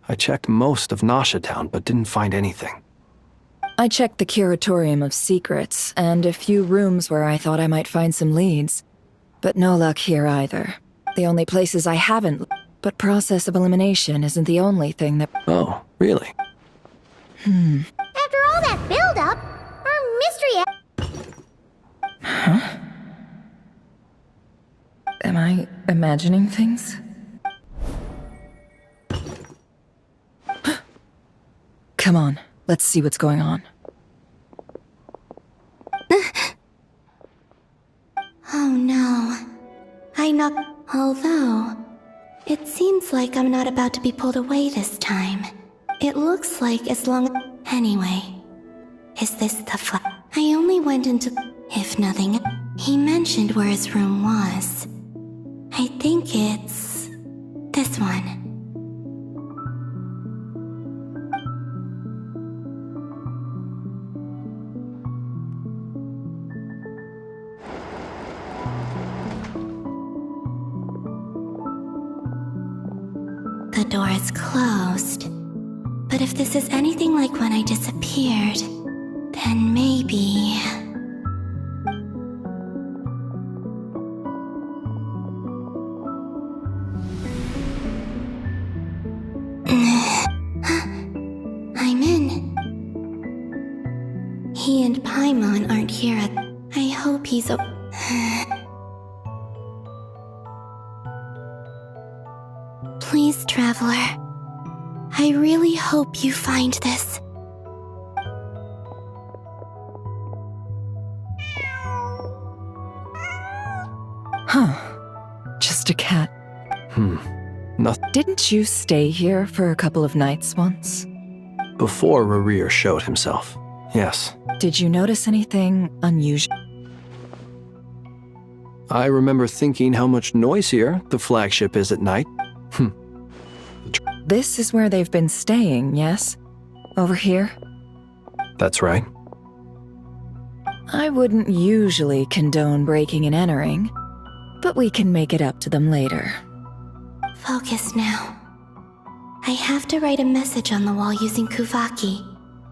Speaker 5: I checked most of Nasha Town, but didn't find anything.
Speaker 14: I checked the Curatorium of Secrets and a few rooms where I thought I might find some leads. But no luck here either. The only places I haven't. But process of elimination isn't the only thing that.
Speaker 5: Oh, really?
Speaker 1: After all that build-up, our mystery...
Speaker 14: Huh? Am I imagining things? Come on, let's see what's going on.
Speaker 11: Oh no. Although, it seems like I'm not about to be pulled away this time. It looks like as long... Anyway, is this the I only went into... If nothing, he mentioned where his room was. I think it's... this one. The door is closed. But if this is anything like when I disappeared, then maybe... I'm in. He and Paimon aren't here at... I hope he's Please, Traveler. I really hope you find this.
Speaker 14: Huh. Just a cat.
Speaker 5: Nothing.
Speaker 14: Didn't you stay here for a couple of nights once?
Speaker 5: Before Rerir showed himself, yes.
Speaker 14: Did you notice anything unusual?
Speaker 5: I remember thinking how much noisier the flagship is at night.
Speaker 14: This is where they've been staying, yes? Over here?
Speaker 5: That's right.
Speaker 14: I wouldn't usually condone breaking and entering, but we can make it up to them later.
Speaker 11: Focus now. I have to write a message on the wall using Kuvaki,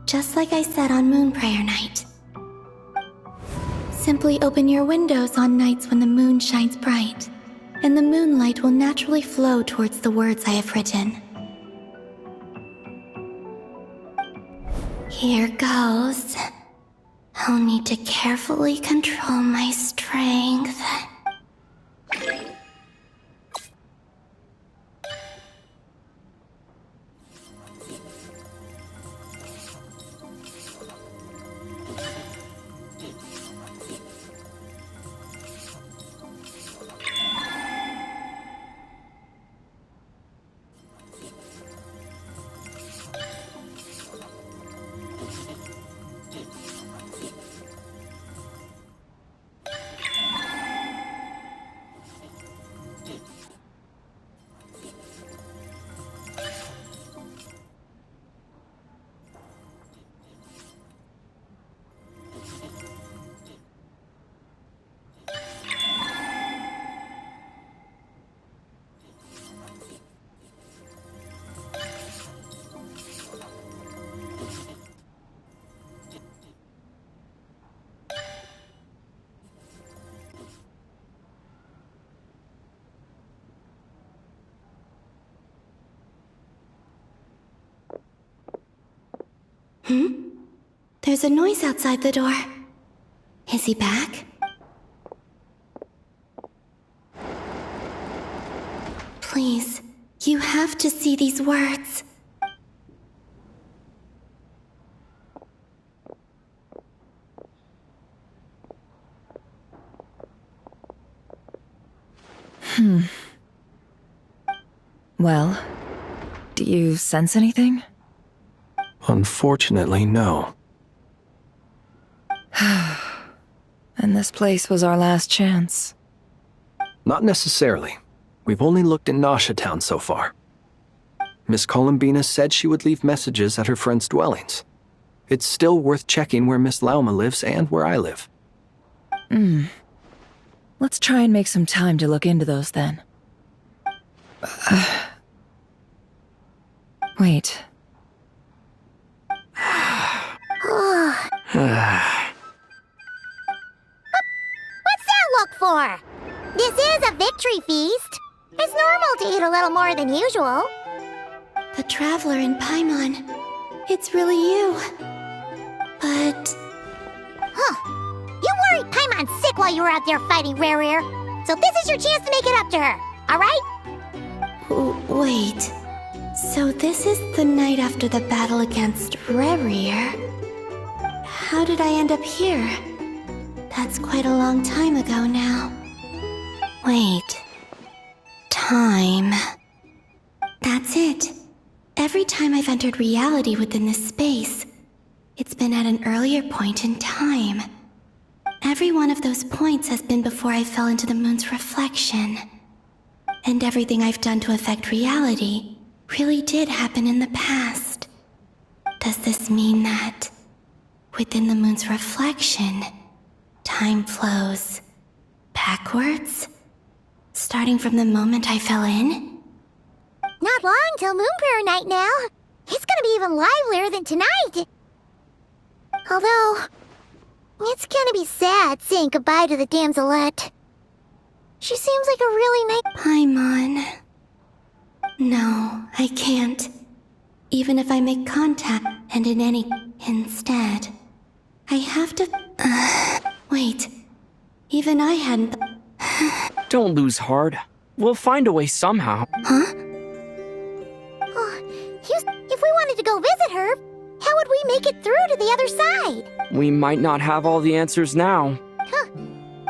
Speaker 11: just like I said on Moon Prayer Night. Simply open your windows on nights when the moon shines bright, and the moonlight will naturally flow towards the words I have written. Here goes. I'll need to carefully control my strength. There's a noise outside the door. Is he back? Please, you have to see these words.
Speaker 14: Well, do you sense anything?
Speaker 5: Unfortunately, no.
Speaker 14: And this place was our last chance.
Speaker 5: Not necessarily. We've only looked in Nasha Town so far. Miss Columbina said she would leave messages at her friends' dwellings. It's still worth checking where Miss Lauma lives and where I live.
Speaker 14: Let's try and make some time to look into those then. Wait.
Speaker 1: What's that look for? This is a victory feast. It's normal to eat a little more than usual.
Speaker 11: The traveler in Paimon. It's really you. But...
Speaker 1: Huh. You worried Paimon sick while you were out there fighting Rare. So this is your chance to make it up to her, alright?
Speaker 11: Wait. So this is the night after the battle against Rare. How did I end up here? That's quite a long time ago now. Wait. Time. That's it. Every time I've entered reality within this space, it's been at an earlier point in time. Every one of those points has been before I fell into the moon's reflection. And everything I've done to affect reality really did happen in the past. Does this mean that, within the moon's reflection, time flows backwards? Starting from the moment I fell in?
Speaker 1: Not long till Moon Prayer Night now. It's gonna be even livelier than tonight. Although, it's gonna be sad saying goodbye to the damselette. She seems like a really nice...
Speaker 11: Paimon. No, I can't. Even if I make contact, and in any... Instead, I have to... Wait. Even I hadn't...
Speaker 8: Don't lose heart. We'll find a way somehow.
Speaker 11: Huh?
Speaker 1: If we wanted to go visit her, how would we make it through to the other side?
Speaker 8: We might not have all the answers now.
Speaker 1: Huh.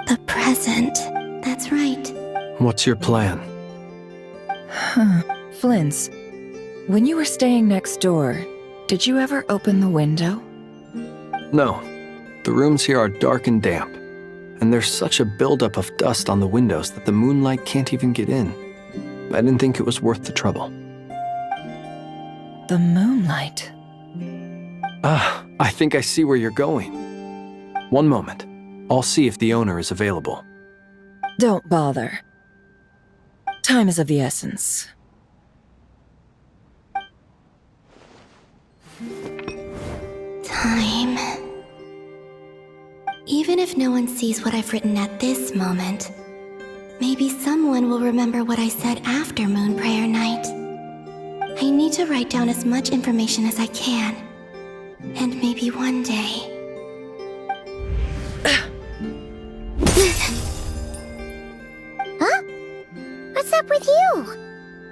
Speaker 11: The present. That's right.
Speaker 5: What's your plan?
Speaker 14: Flint's, when you were staying next door, did you ever open the window?
Speaker 5: No. The rooms here are dark and damp, and there's such a buildup of dust on the windows that the moonlight can't even get in. I didn't think it was worth the trouble.
Speaker 14: The moonlight.
Speaker 5: I think I see where you're going. One moment. I'll see if the owner is available.
Speaker 14: Don't bother. Time is of the essence.
Speaker 11: Time. Even if no one sees what I've written at this moment, maybe someone will remember what I said after Moon Prayer Night. I need to write down as much information as I can. And maybe one day...
Speaker 1: Huh? What's up with you?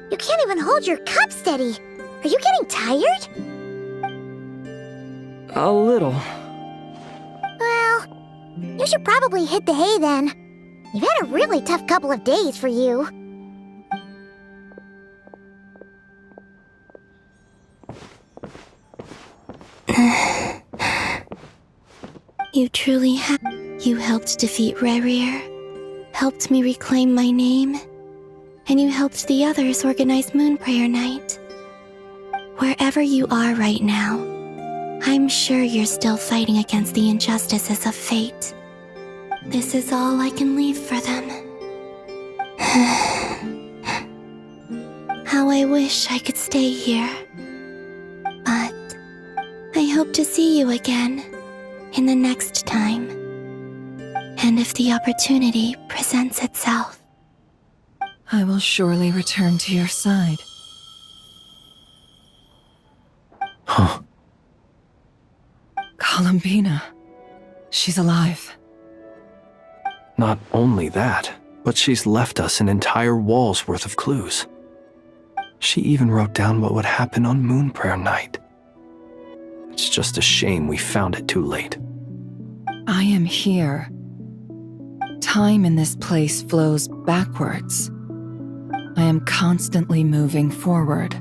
Speaker 1: You can't even hold your cup steady. Are you getting tired?
Speaker 8: A little.
Speaker 1: Well, you should probably hit the hay then. You've had a really tough couple of days for you.
Speaker 11: You truly have. You helped defeat Rare, helped me reclaim my name, and you helped the others organize Moon Prayer Night. Wherever you are right now, I'm sure you're still fighting against the injustices of fate. This is all I can leave for them. How I wish I could stay here. But I hope to see you again in the next time. And if the opportunity presents itself.
Speaker 14: I will surely return to your side.
Speaker 5: Huh.
Speaker 14: Columbina. She's alive.
Speaker 5: Not only that, but she's left us an entire wall's worth of clues. She even wrote down what would happen on Moon Prayer Night. It's just a shame we found it too late.
Speaker 14: I am here. Time in this place flows backwards. I am constantly moving forward.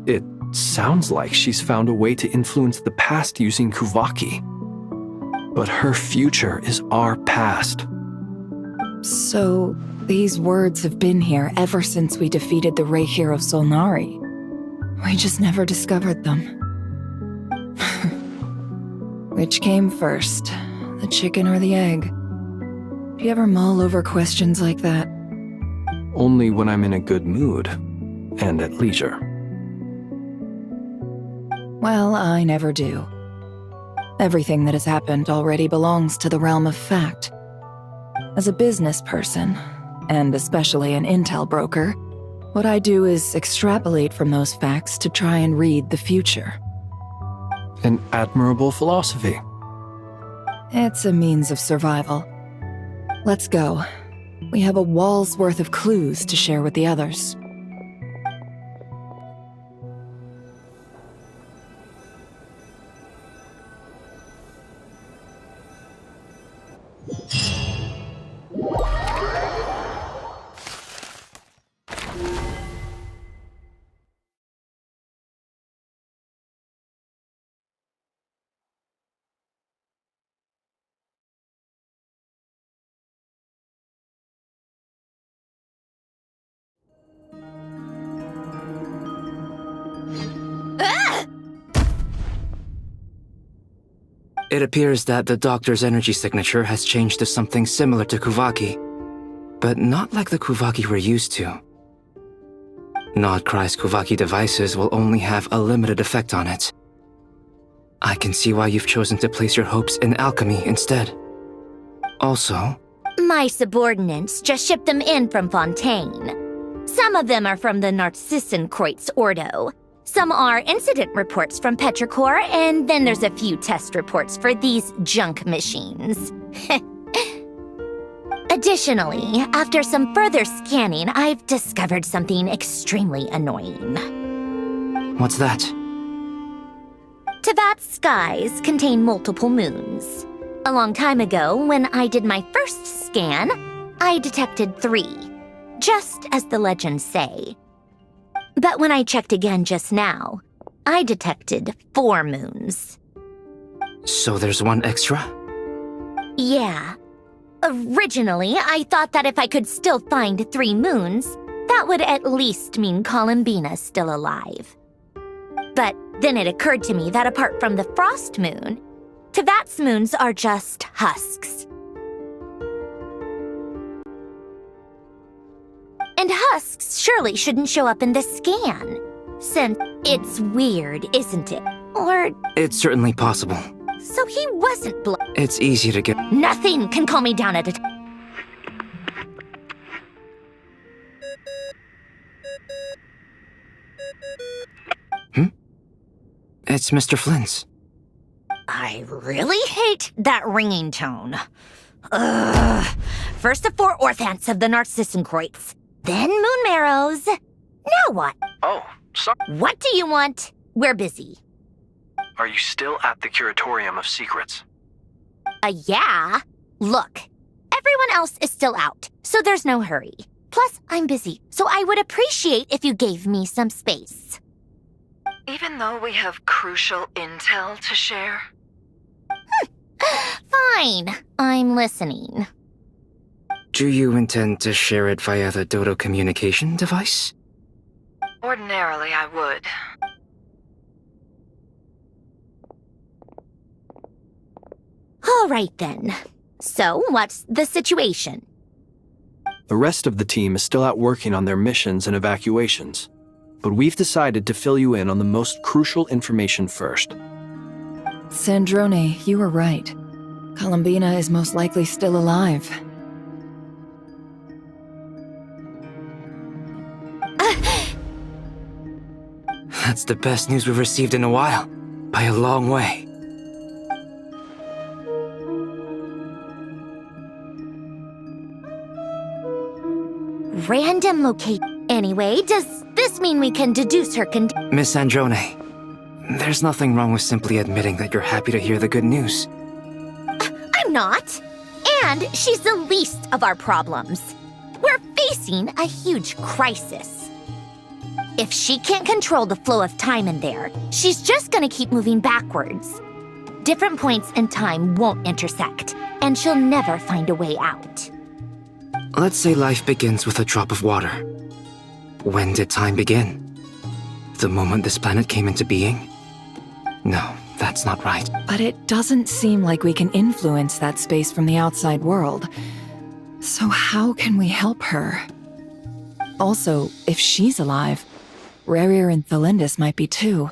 Speaker 5: It sounds like she's found a way to influence the past using Kuvaki. But her future is our past.
Speaker 14: So, these words have been here ever since we defeated the Rehir of Solnari. We just never discovered them. Which came first, the chicken or the egg? Do you ever mull over questions like that?
Speaker 5: Only when I'm in a good mood and at leisure.
Speaker 14: Well, I never do. Everything that has happened already belongs to the realm of fact. As a business person, and especially an intel broker, what I do is extrapolate from those facts to try and read the future.
Speaker 5: An admirable philosophy.
Speaker 14: It's a means of survival. Let's go. We have a wall's worth of clues to share with the others.
Speaker 19: It appears that the doctor's energy signature has changed to something similar to Kuvaki, but not like the Kuvaki we're used to. Nodcry's Kuvaki devices will only have a limited effect on it. I can see why you've chosen to place your hopes in alchemy instead. Also,
Speaker 20: my subordinates just shipped them in from Fontaine. Some of them are from the Narcissenkreuz Ordo. Some are incident reports from Petrichor, and then there's a few test reports for these junk machines. Additionally, after some further scanning, I've discovered something extremely annoying.
Speaker 19: what's that?
Speaker 20: Tevat's skies contain multiple moons. A long time ago, when I did my first scan, I detected 3, just as the legends say. But when I checked again just now, I detected 4 moons.
Speaker 19: So there's one extra?
Speaker 20: Yeah. Originally, I thought that if I could still find 3 moons, that would at least mean Columbina's still alive. But then it occurred to me that apart from the frost moon, Tevat's moons are just husks. And husks surely shouldn't show up in the scan, since it's weird, isn't it? Or...
Speaker 19: It's certainly possible.
Speaker 20: So he wasn't
Speaker 19: It's easy to get...
Speaker 20: Nothing can calm me down at a
Speaker 19: It's Mr. Flynn's.
Speaker 20: I really hate that ringing tone. Ugh. First the 4 orthants of the Narcissenkreuz, then moon marrows. Now what?
Speaker 5: Oh, sorry.
Speaker 20: What do you want? We're busy.
Speaker 5: Are you still at the Curatorium of Secrets?
Speaker 20: Yeah. Look, everyone else is still out, so there's no hurry. Plus, I'm busy, so I would appreciate if you gave me some space.
Speaker 14: Even though we have crucial intel to share?
Speaker 20: Fine. I'm listening.
Speaker 19: Do you intend to share it via the Dodo communication device?
Speaker 14: Ordinarily, I would.
Speaker 20: All right, then. So, what's the situation?
Speaker 5: The rest of the team is still out working on their missions and evacuations, but we've decided to fill you in on the most crucial information first.
Speaker 14: Sandrone, you were right. Columbina is most likely still alive.
Speaker 19: That's the best news we've received in a while, by a long way.
Speaker 20: Random locate. Anyway, does this mean we can deduce her
Speaker 19: Miss Sandrone, there's nothing wrong with simply admitting that you're happy to hear the good news.
Speaker 20: I'm not. And she's the least of our problems. We're facing a huge crisis. If she can't control the flow of time in there, she's just gonna keep moving backwards. Different points in time won't intersect, and she'll never find a way out.
Speaker 19: Let's say life begins with a drop of water. When did time begin? The moment this planet came into being? No, that's not right.
Speaker 14: But it doesn't seem like we can influence that space from the outside world. So how can we help her? Also, if she's alive, Rerir and Thalindis might be too.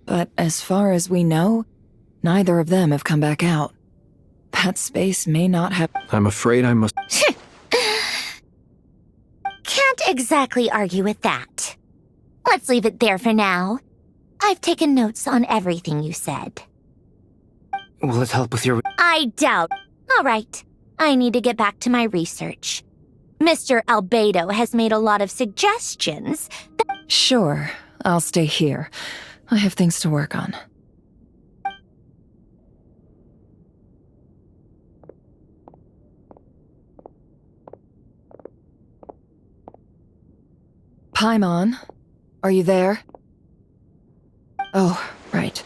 Speaker 14: But as far as we know, Neither of them have come back out. That space may not have.
Speaker 5: I'm afraid I must.
Speaker 20: Can't exactly argue with that. Let's leave it there for now. I've taken notes on everything you said.
Speaker 19: Will it help with your...
Speaker 20: I doubt. All right. I need to get back to my research. Mr. Albedo has made a lot of suggestions.
Speaker 14: Sure, I'll stay here. I have things to work on. Paimon, are you there? Oh, right.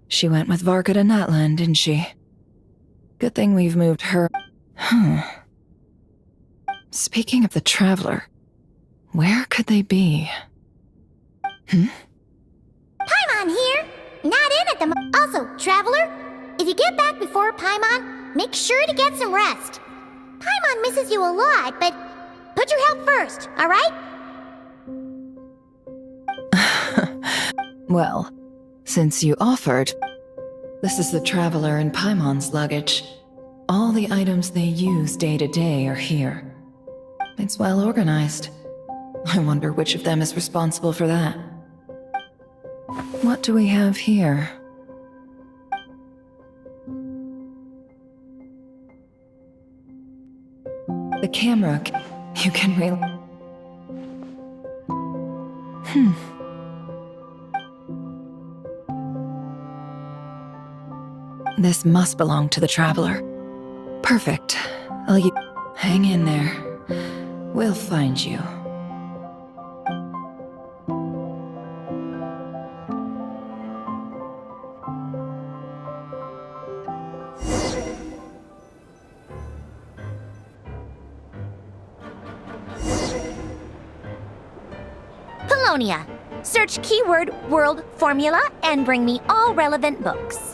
Speaker 14: She went with Varka to Natlan, didn't she? Good thing we've moved her. Speaking of the Traveler, where could they be?
Speaker 1: Paimon here. Not in at the Also, Traveler, if you get back before Paimon, make sure to get some rest. Paimon misses you a lot, but put your health first, alright?
Speaker 14: Well, since you offered, this is the Traveler and Paimon's luggage. All the items they use day to day are here. It's well organized. I wonder which of them is responsible for that. What do we have here? The camera. You can really... This must belong to the Traveler. Perfect. Hang in there. We'll find you.
Speaker 20: Polonia. Search keyword world formula and bring me all relevant books.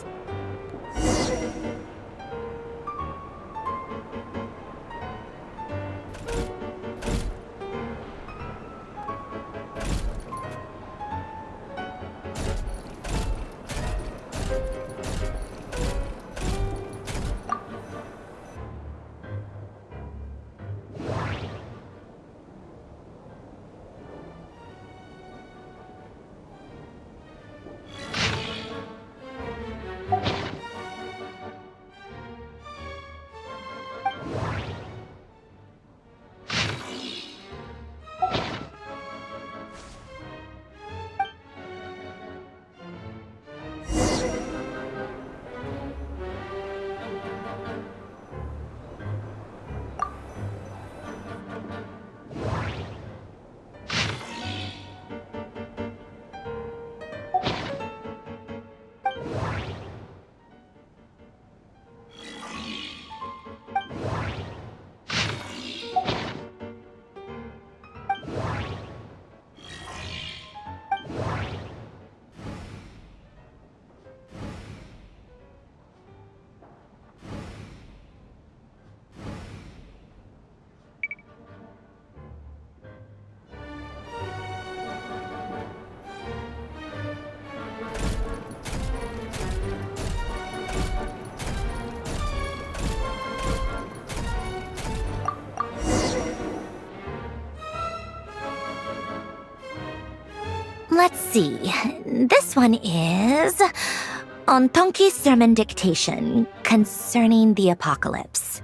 Speaker 20: Let's see. This one is on Tonki's sermon dictation concerning the apocalypse.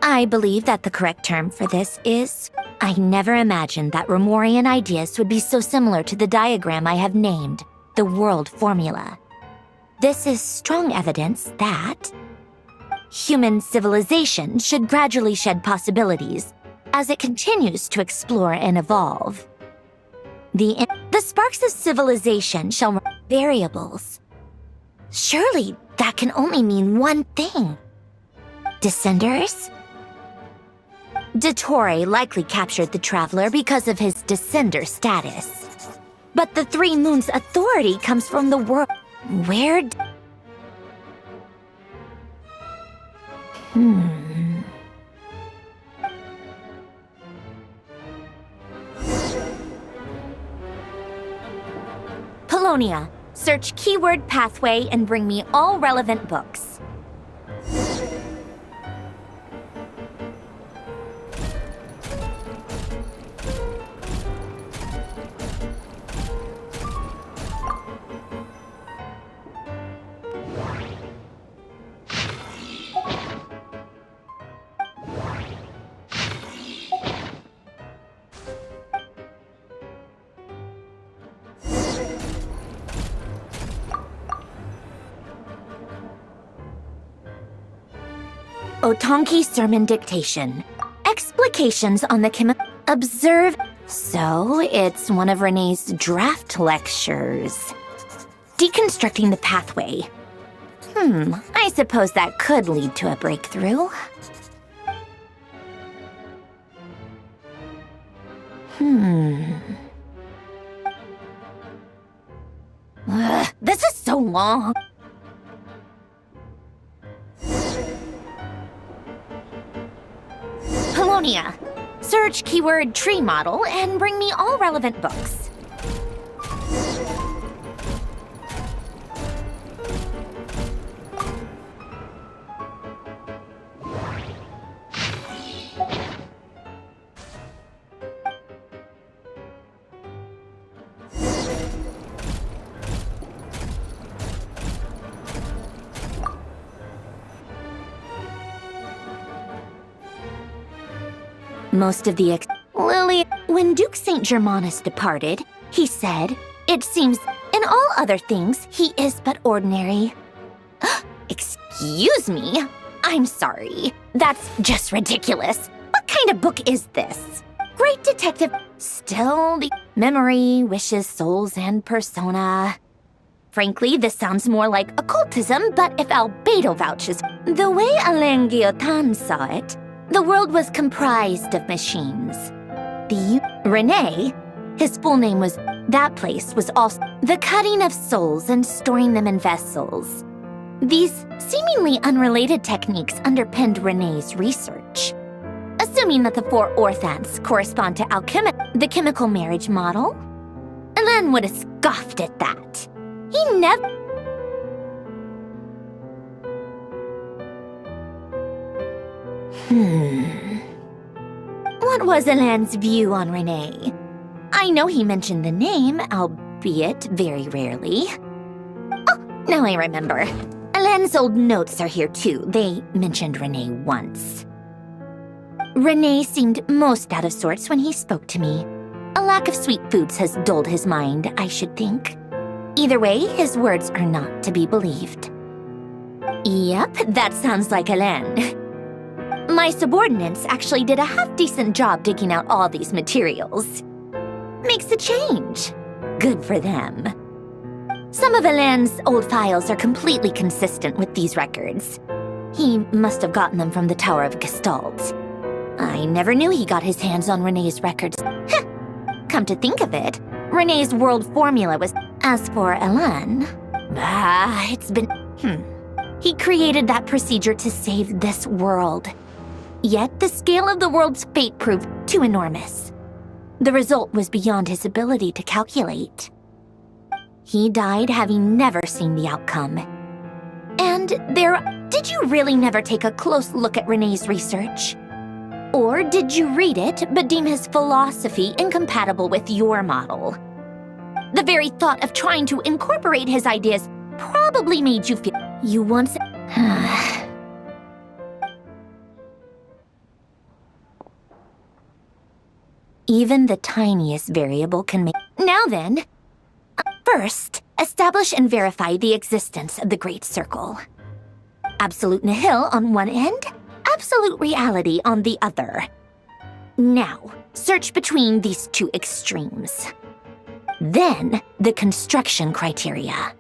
Speaker 20: I believe that the correct term for this is, I never imagined that Romorian ideas would be so similar to the diagram I have named, the world formula. This is strong evidence that human civilization should gradually shed possibilities as it continues to explore and evolve. The sparks of civilization shall variables. Surely that can only mean one thing. Descenders? Dottore likely captured the Traveler because of his descender status. But the Three Moons' authority comes from the world. Where? Polonia, search keyword pathway and bring me all relevant books. Otonki Sermon Dictation. Explications on the Observe. So, it's one of Renee's draft lectures. Deconstructing the pathway. I suppose that could lead to a breakthrough. This is so long. Polonia. Search keyword tree model and bring me all relevant books. Most of the Lily, when Duke St. Germanus departed, he said, "It seems, in all other things, he is but ordinary." Excuse me? I'm sorry. That's just ridiculous. What kind of book is this? Great detective, still the memory, wishes, souls, and persona. Frankly, this sounds more like occultism, but if Albedo vouches, the way Alain Guillotin saw it, the world was comprised of machines. Renee, his full name was, that place was also the cutting of souls and storing them in vessels. These seemingly unrelated techniques underpinned Renee's research. Assuming that the 4 orthants correspond to the chemical marriage model, Alain would have scoffed at that. He never... What was Alain's view on Renee? I know he mentioned the name, albeit very rarely. Oh, now I remember. Alain's old notes are here too. They mentioned Renee once. Renee seemed most out of sorts when he spoke to me. A lack of sweet foods has dulled his mind, I should think. Either way, his words are not to be believed. Yep, that sounds like Alain. My subordinates actually did a half-decent job digging out all these materials. Makes a change. Good for them. Some of Alain's old files are completely consistent with these records. He must have gotten them from the Tower of Gestalt. I never knew he got his hands on Renee's records. Heh. Come to think of it, Renee's world formula was... As for Alain... it's been... He created that procedure to save this world. Yet the scale of the world's fate proved too enormous. The result was beyond his ability to calculate. He died having never seen the outcome. And did you really never take a close look at Renee's research? Or did you read it but deem his philosophy incompatible with your model? The very thought of trying to incorporate his ideas probably made you feel you once... Even the tiniest variable can make... Now then, first, establish and verify the existence of the Great Circle. Absolute nihil on one end, absolute reality on the other. Now, search between these two extremes. Then, the construction criteria.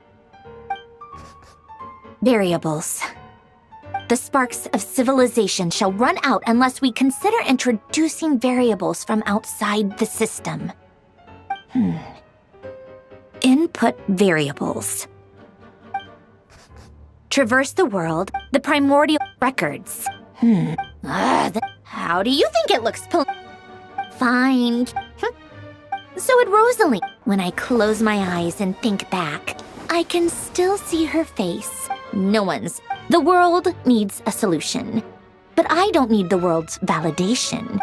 Speaker 20: Variables. The sparks of civilization shall run out unless we consider introducing variables from outside the system. Input variables. Traverse the world, the primordial records. How do you think it looks? Fine. So would Rosalie. When I close my eyes and think back, I can still see her face. No one's. The world needs a solution. But I don't need the world's validation.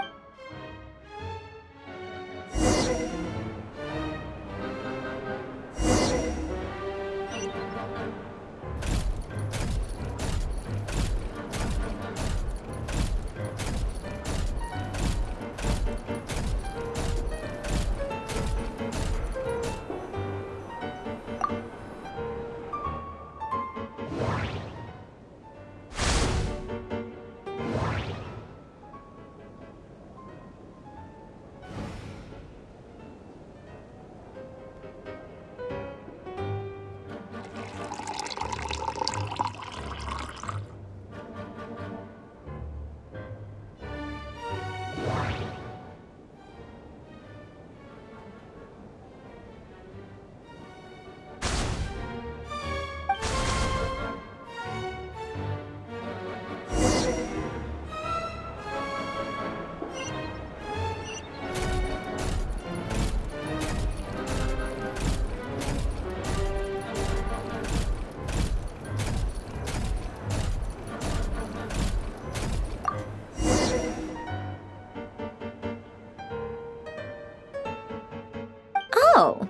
Speaker 20: Oh,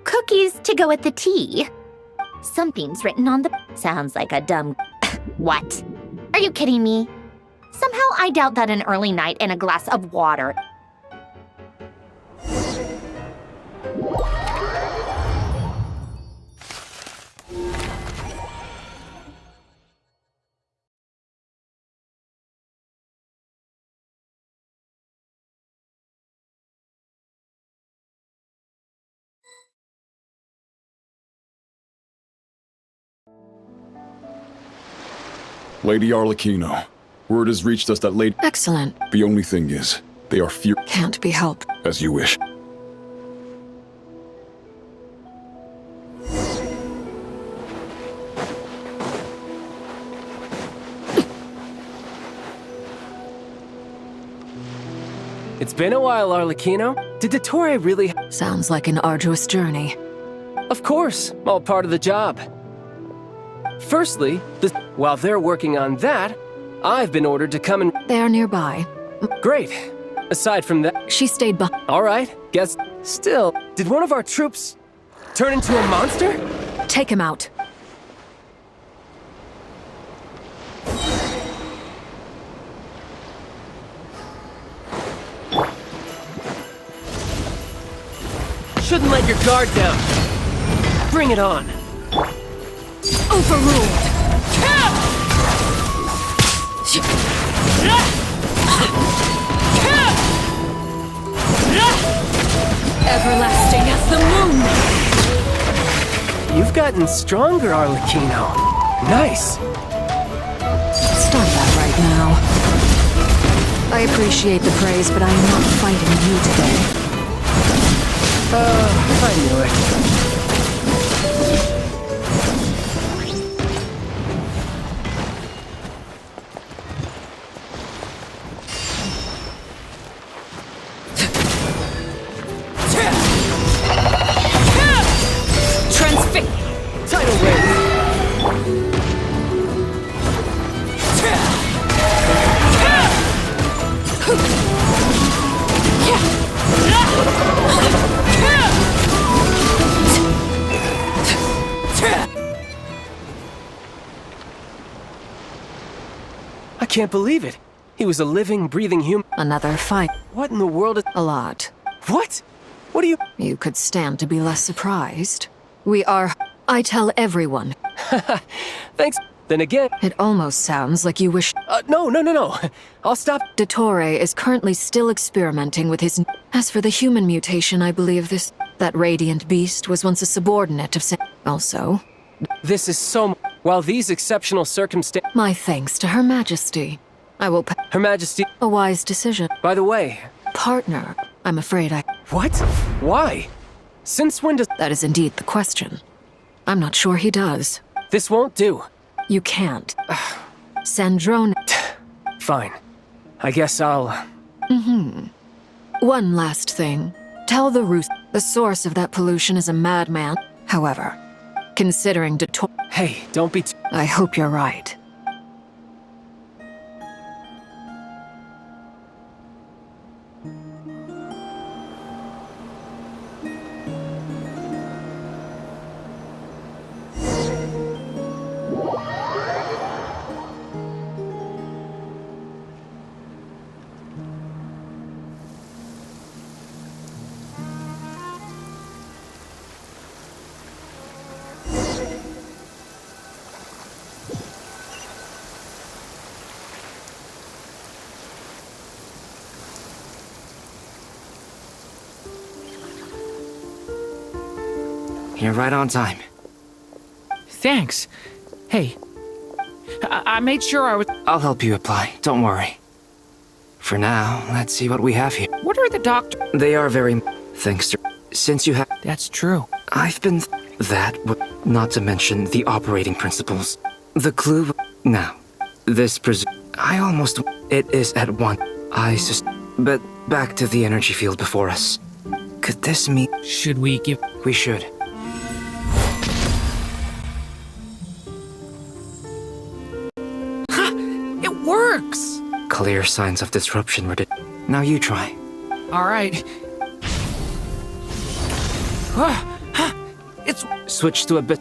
Speaker 20: cookies to go with the tea. Something's written on the... Sounds like a dumb... What? Are you kidding me? Somehow I doubt that an early night and a glass of water...
Speaker 21: Lady Arlecchino, word has reached us that Lady...
Speaker 4: Excellent.
Speaker 21: The only thing is, they are fear...
Speaker 4: Can't be helped.
Speaker 21: As you wish.
Speaker 22: It's been a while, Arlecchino. Did Dottore really...
Speaker 4: Sounds like an arduous journey.
Speaker 22: Of course, all part of the job. Firstly, while they're working on that, I've been ordered to come and...
Speaker 4: They're nearby.
Speaker 22: Great. Aside from that...
Speaker 4: She stayed behind.
Speaker 22: All right, guess... Still, did one of our troops turn into a monster?
Speaker 4: Take him out.
Speaker 22: Shouldn't let your guard down. Bring it on.
Speaker 4: Overruled. Everlasting as the moon.
Speaker 22: You've gotten stronger, Arlecchino. Nice.
Speaker 4: Stop that right now. I appreciate the praise, but I am not fighting you today.
Speaker 22: I knew it. Tidal wave. I can't believe it. He was a living, breathing human.
Speaker 4: Another fight.
Speaker 22: What in the world is...
Speaker 4: A lot.
Speaker 22: What? What do you...
Speaker 4: You could stand to be less surprised. We are... I tell everyone.
Speaker 22: Thanks. Then again...
Speaker 4: It almost sounds like you wish...
Speaker 22: No. I'll stop.
Speaker 4: Dottore is currently still experimenting with his... As for the human mutation, I believe that radiant beast was once a subordinate of... Also...
Speaker 22: This is so... While these exceptional circumstances...
Speaker 4: My thanks to Her Majesty. I will...
Speaker 22: Her Majesty...
Speaker 4: A wise decision.
Speaker 22: By the way...
Speaker 4: Partner, I'm afraid I...
Speaker 22: What? Why? Since when does...
Speaker 4: That is indeed the question. I'm not sure he does.
Speaker 22: This won't do.
Speaker 4: You can't. Sandrone...
Speaker 22: Fine. I guess I'll...
Speaker 4: One last thing. Tell the Roos... The source of that pollution is a madman. However, considering
Speaker 22: Hey, don't be
Speaker 4: I hope you're right.
Speaker 19: You're right on time.
Speaker 15: Thanks. Hey, I made sure I was...
Speaker 19: I'll help you apply, don't worry. For now, let's see what we have here.
Speaker 15: What are the doctor...
Speaker 19: They are very... Thanks to... Since you have...
Speaker 15: That's true.
Speaker 19: I've been... Not to mention the operating principles. The clue... Now, this I almost... It is at one... But back to the energy field before us. Could this mean...
Speaker 15: Should we give...
Speaker 19: We should.
Speaker 15: It works!
Speaker 19: Clear signs of disruption were... Now you try.
Speaker 15: All right. It's...
Speaker 19: Switch to a bit...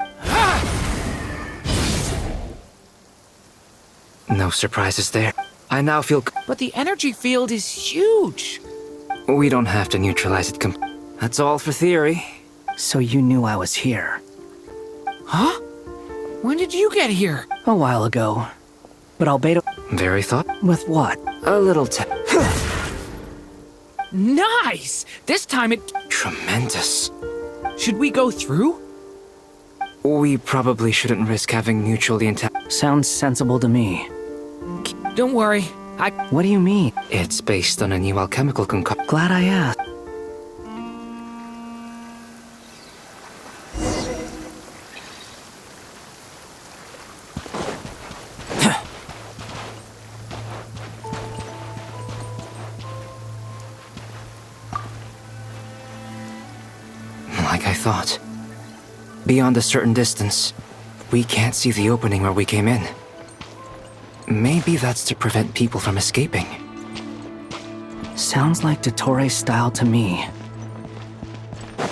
Speaker 19: No surprises there. I now feel...
Speaker 15: But the energy field is huge.
Speaker 19: We don't have to neutralize it That's all for theory.
Speaker 6: So you knew I was here?
Speaker 15: Huh? When did you get here?
Speaker 6: A while ago. But Albedo...
Speaker 19: Very thought?
Speaker 6: With what?
Speaker 19: A little
Speaker 15: Nice! This time it...
Speaker 19: Tremendous.
Speaker 15: Should we go through?
Speaker 19: We probably shouldn't risk having mutually intact...
Speaker 6: Sounds sensible to me.
Speaker 15: Don't worry,
Speaker 6: What do you mean?
Speaker 19: It's based on a new alchemical concoction.
Speaker 6: Glad I asked.
Speaker 19: Like I thought. Beyond a certain distance, we can't see the opening where we came in. Maybe that's to prevent people from escaping.
Speaker 6: Sounds like Dottore style to me.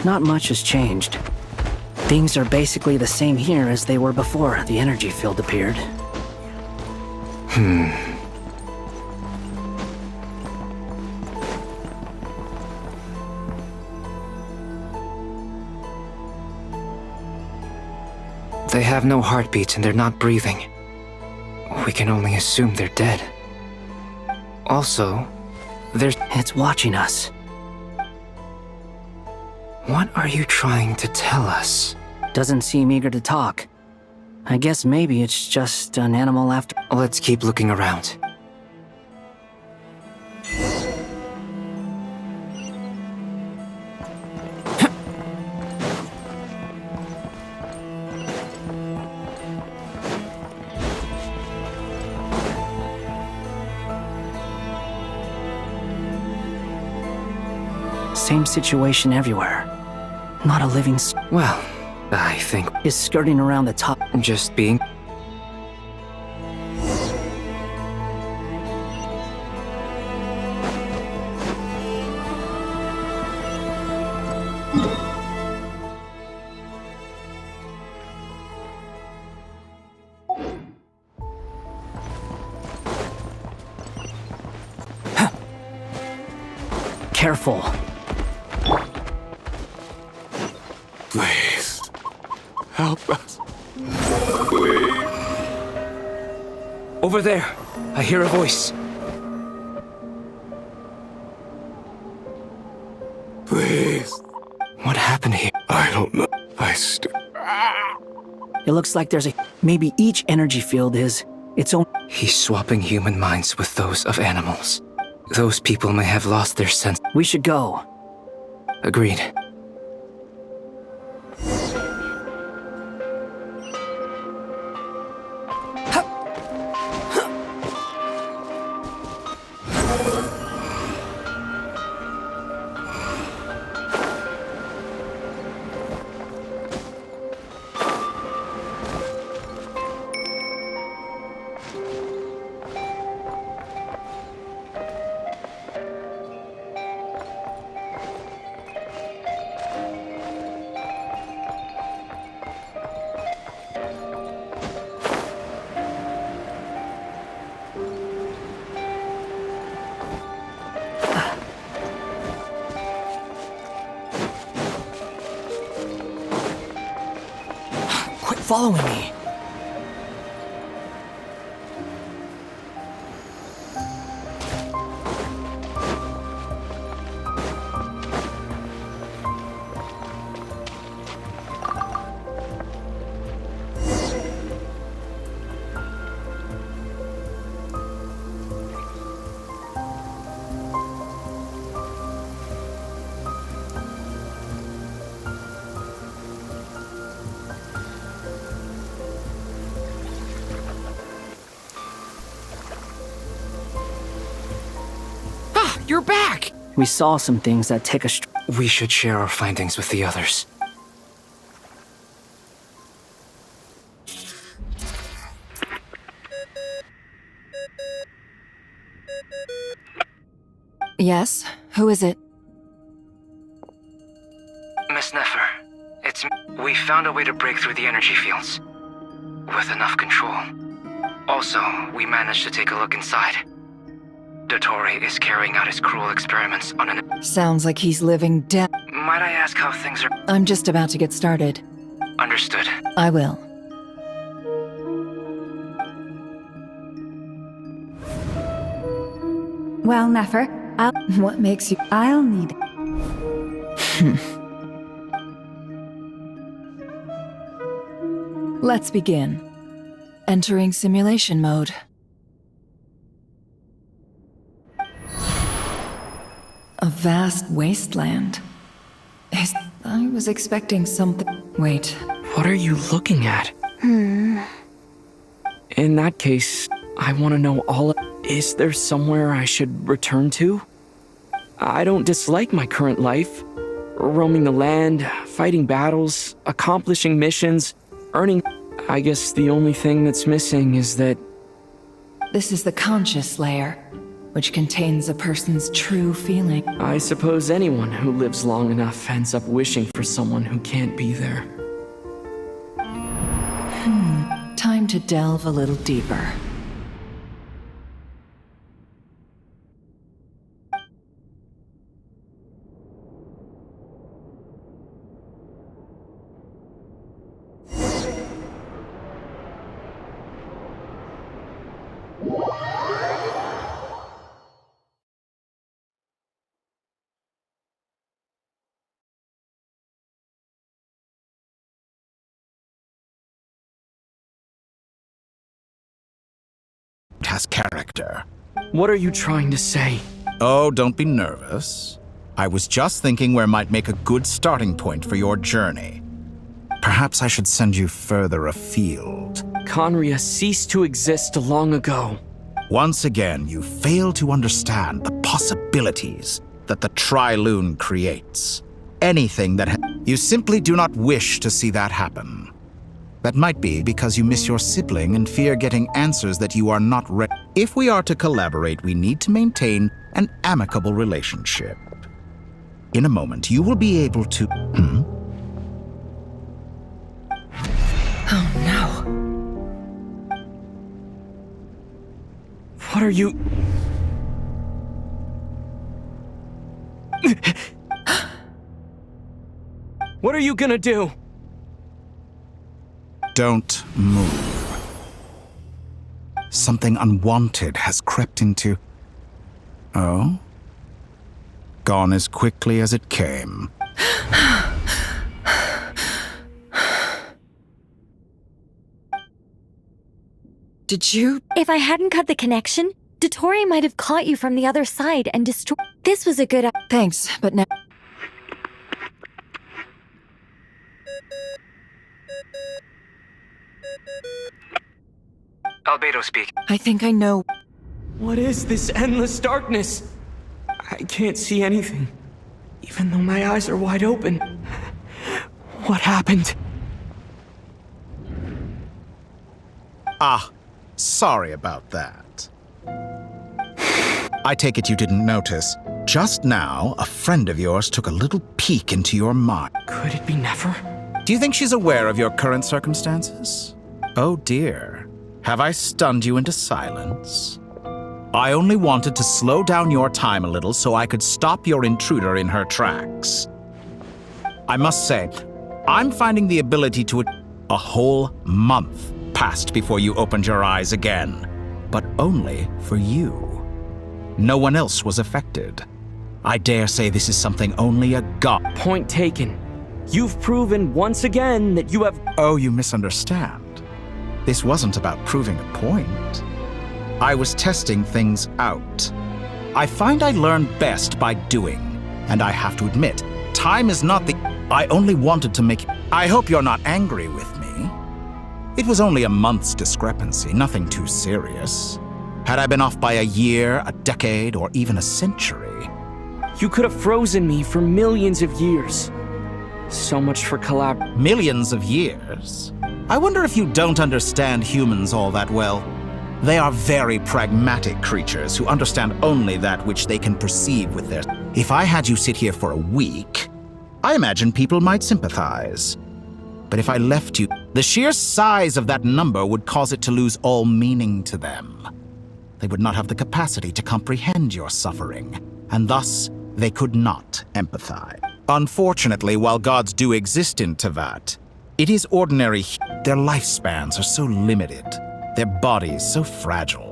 Speaker 6: Not much has changed. Things are basically the same here as they were before the energy field appeared.
Speaker 19: They have no heartbeats and they're not breathing. We can only assume they're dead. Also,
Speaker 6: It's watching us.
Speaker 19: What are you trying to tell us?
Speaker 6: Doesn't seem eager to talk. I guess maybe it's just an animal after...
Speaker 19: Let's keep looking around.
Speaker 6: Same situation everywhere. Not a living
Speaker 19: Well, I think...
Speaker 6: Is skirting around the top.
Speaker 19: Just being...
Speaker 6: Careful.
Speaker 21: Please. Help us. Please.
Speaker 19: Over there. I hear a voice.
Speaker 21: Please.
Speaker 19: What happened here?
Speaker 21: I don't know.
Speaker 6: It looks like there's a... Maybe each energy field is its own...
Speaker 19: He's swapping human minds with those of animals. Those people may have lost their sense.
Speaker 6: We should go.
Speaker 19: Agreed.
Speaker 8: following me. You're back!
Speaker 6: We saw some things that take us.
Speaker 19: We should share our findings with the others.
Speaker 14: Yes? Who is it?
Speaker 19: Miss Nefer, it's me. We found a way to break through the energy fields. With enough control. Also, we managed to take a look inside. Dottore is carrying out his cruel experiments on an...
Speaker 14: Sounds like he's living dead.
Speaker 19: Might I ask how things are...
Speaker 14: I'm just about to get started.
Speaker 19: Understood.
Speaker 14: I will.
Speaker 3: Well, Nefer,
Speaker 14: What makes you...
Speaker 3: I'll need it.
Speaker 14: Let's begin. Entering simulation mode. A vast wasteland. I was expecting something... Wait.
Speaker 8: What are you looking at? In that case, I want to know all... Is there somewhere I should return to? I don't dislike my current life. Roaming the land, fighting battles, accomplishing missions, earning... I guess the only thing that's missing is that...
Speaker 14: This is the conscious layer, which contains a person's true feeling.
Speaker 8: I suppose anyone who lives long enough ends up wishing for someone who can't be there.
Speaker 14: Time to delve a little deeper.
Speaker 9: Has character.
Speaker 8: What are you trying to say?
Speaker 9: Oh, don't be nervous. I was just thinking where might make a good starting point for your journey. Perhaps I should send you further afield.
Speaker 8: Conria ceased to exist long ago.
Speaker 9: Once again, you fail to understand the possibilities that the Tri-Lune creates. Anything that you simply do not wish to see that happen. That might be because you miss your sibling and fear getting answers that you are not ready. If we are to collaborate, we need to maintain an amicable relationship. In a moment, you will be able to...
Speaker 14: Oh no.
Speaker 8: What are you... What are you gonna do?
Speaker 9: Don't move. Something unwanted has crept into... Oh? Gone as quickly as it came.
Speaker 14: Did you?
Speaker 12: If I hadn't cut the connection, Dottore might have caught you from the other side and destroyed... This was a good...
Speaker 14: Thanks, but now...
Speaker 19: Albedo speak.
Speaker 14: I think I know.
Speaker 8: What is this endless darkness? I can't see anything, even though my eyes are wide open. What happened?
Speaker 9: Ah, sorry about that. I take it you didn't notice. Just now, a friend of yours took a little peek into your mind.
Speaker 8: Could it be Nefer?
Speaker 9: Do you think she's aware of your current circumstances? Oh dear. Have I stunned you into silence? I only wanted to slow down your time a little so I could stop your intruder in her tracks. I must say, I'm finding the ability to... A whole month passed before you opened your eyes again, but only for you. No one else was affected. I dare say this is something only a god.
Speaker 8: Point taken. You've proven once again that you have.
Speaker 9: Oh, you misunderstand. This wasn't about proving a point. I was testing things out. I find I learn best by doing, and I have to admit, time is not the. I only wanted to make. I hope you're not angry with me. It was only a month's discrepancy, nothing too serious. Had I been off by a year, a decade, or even a century.
Speaker 8: You could have frozen me for millions of years. So much for
Speaker 9: Millions of years? I wonder if you don't understand humans all that well. They are very pragmatic creatures who understand only that which they can perceive with their. If I had you sit here for a week, I imagine people might sympathize. But if I left you, the sheer size of that number would cause it to lose all meaning to them. They would not have the capacity to comprehend your suffering, and thus they could not empathize. Unfortunately, while gods do exist in Tevat, it is ordinary. Their lifespans are so limited, their bodies so fragile.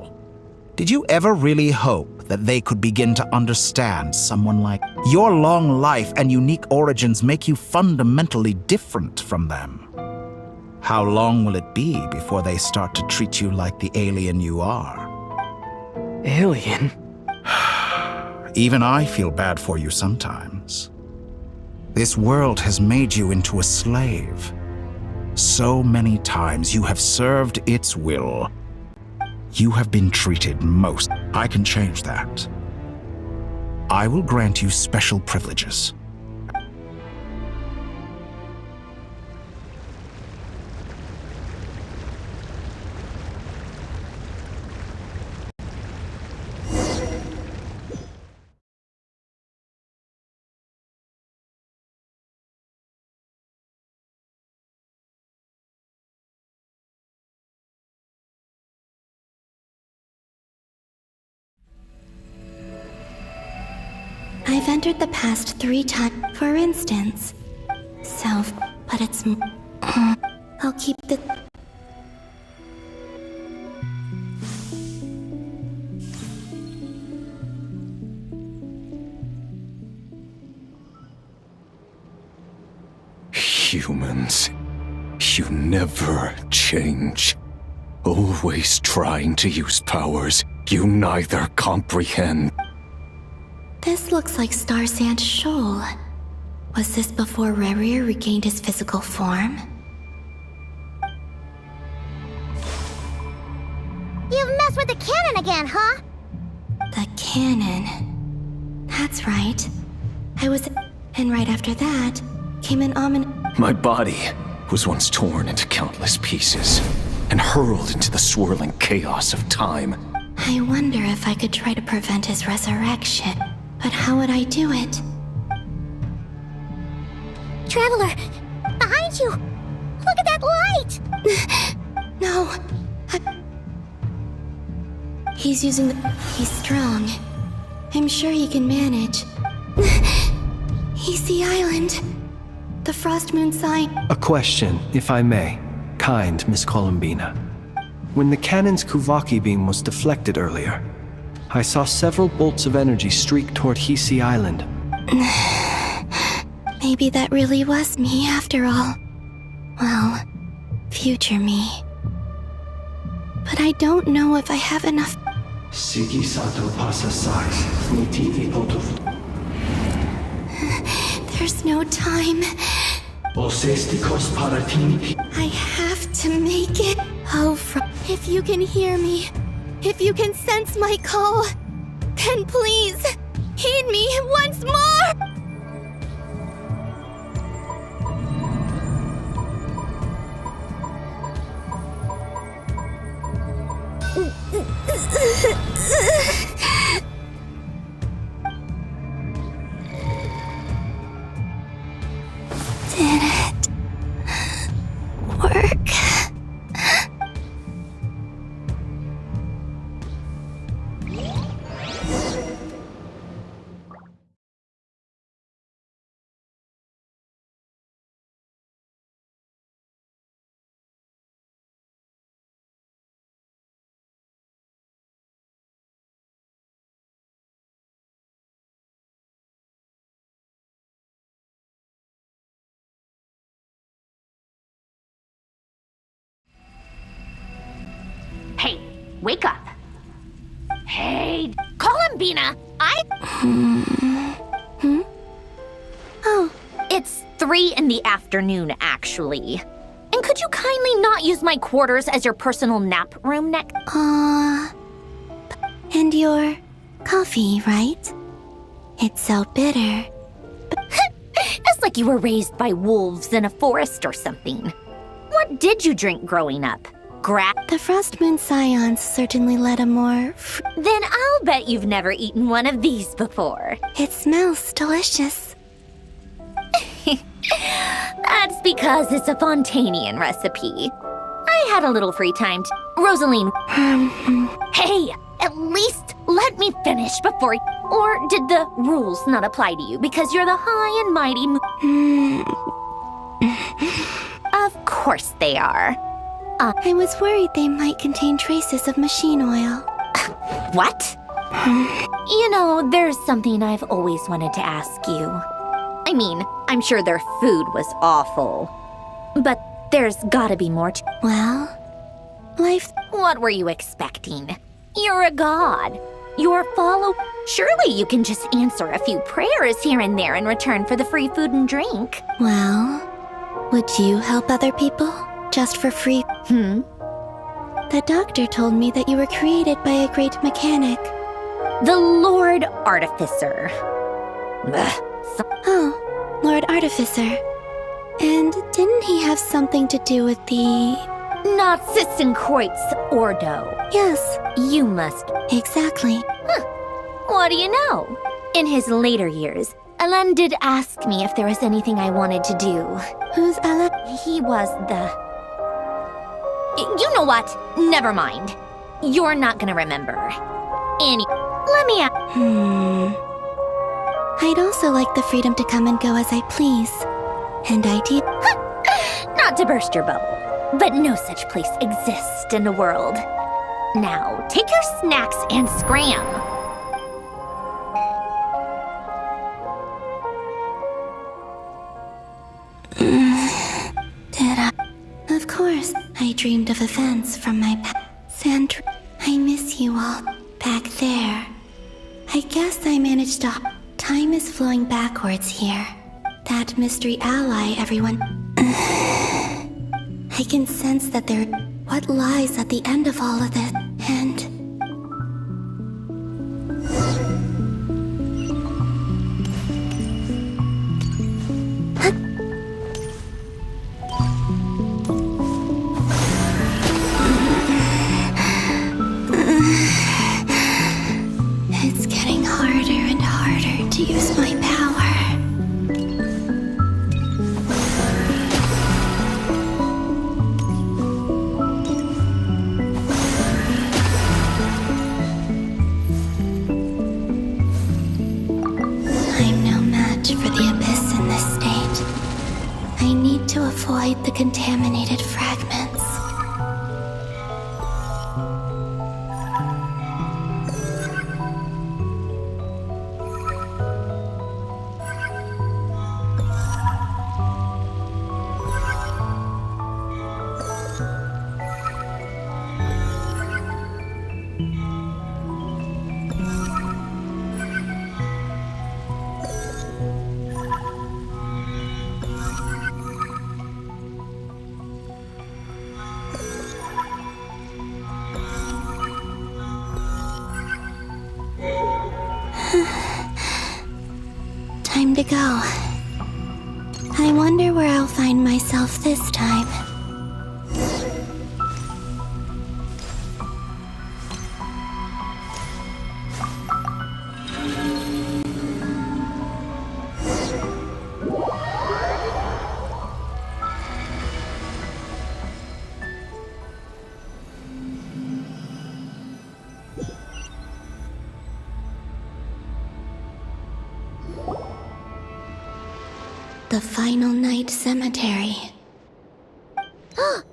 Speaker 9: Did you ever really hope that they could begin to understand someone like your long life and unique origins make you fundamentally different from them? How long will it be before they start to treat you like the alien you are?
Speaker 8: Alien?
Speaker 9: Even I feel bad for you sometimes. This world has made you into a slave. So many times you have served its will. You have been treated most. I can change that. I will grant you special privileges.
Speaker 11: I've entered the past 3 times, for instance. So, but it's. I'll keep the.
Speaker 7: Humans, you never change. Always trying to use powers you neither comprehend.
Speaker 11: This looks like Star Sand Shoal. Was this before Rerir regained his physical form?
Speaker 1: You've messed with the cannon again, huh?
Speaker 11: The cannon. That's right. And right after that, came an
Speaker 7: My body was once torn into countless pieces and hurled into the swirling chaos of time.
Speaker 11: I wonder if I could try to prevent his resurrection. But how would I do it?
Speaker 1: Traveler, behind you! Look at that light!
Speaker 11: No. He's using the... He's strong. I'm sure he can manage. He's the island. The Frost Moon sign.
Speaker 5: A question, if I may. Kind Miss Columbina. When the cannon's Kuvaki beam was deflected earlier, I saw several bolts of energy streak toward Hisi Island.
Speaker 11: Maybe that really was me after all. Well, future me. But I don't know if I have enough.
Speaker 6: Sigi Sato pasa sais, nitivi potov.
Speaker 11: There's no time.
Speaker 6: Osestikos paratini.
Speaker 11: I have to make it. Oh, if you can hear me, if you can sense my call, then please, heed me once more!
Speaker 20: wake up. Hey, call him, Bina.
Speaker 11: Oh.
Speaker 20: It's 3 in the afternoon, actually. And could you kindly not use my quarters as your personal nap room next?
Speaker 11: And your coffee, right? It's so bitter.
Speaker 20: It's like you were raised by wolves in a forest or something. What did you drink growing up?
Speaker 11: The Frost Moon Scions certainly led a more...
Speaker 20: Then I'll bet you've never eaten one of these before.
Speaker 11: It smells delicious.
Speaker 20: That's because it's a Fontanian recipe. I had a little free time Rosaline. Hey, at least let me finish before... Or did the rules not apply to you because you're the high and mighty Of course they are.
Speaker 11: I was worried they might contain traces of machine oil.
Speaker 20: What? You know, there's something I've always wanted to ask you. I mean, I'm sure their food was awful. But there's gotta be more to...
Speaker 11: Well, life...
Speaker 20: What were you expecting? You're a god. Your follow... Surely you can just answer a few prayers here and there in return for the free food and drink.
Speaker 11: Well, would you help other people? Just for free? The doctor told me that you were created by a great mechanic.
Speaker 20: The Lord Artificer.
Speaker 11: Oh, Lord Artificer. And didn't he have something to do with the...
Speaker 20: Not Sitzenkreuz Ordo.
Speaker 11: Yes.
Speaker 20: You must...
Speaker 11: Exactly.
Speaker 20: What do you know? In his later years, Ellen did ask me if there was anything I wanted to do.
Speaker 11: Who's Ellen?
Speaker 20: He was the... You know what? Never mind. You're not gonna remember. Let me ask...
Speaker 11: I'd also like the freedom to come and go as I please. And I did...
Speaker 20: Not to burst your bubble, but no such place exists in the world. Now, take your snacks and scram.
Speaker 11: Did I? Of course, I dreamed of events from my past. Sandra, I miss you all back there. I guess I managed to... Time is flowing backwards here. That mystery ally, everyone... I can sense that there... What lies at the end of all of this, and... It's getting harder and harder to use my power. I'm no match for the abyss in this state. I need to avoid the contaminated fragments. Time to go. I wonder where I'll find myself this time. The Final Night Cemetery.
Speaker 1: Or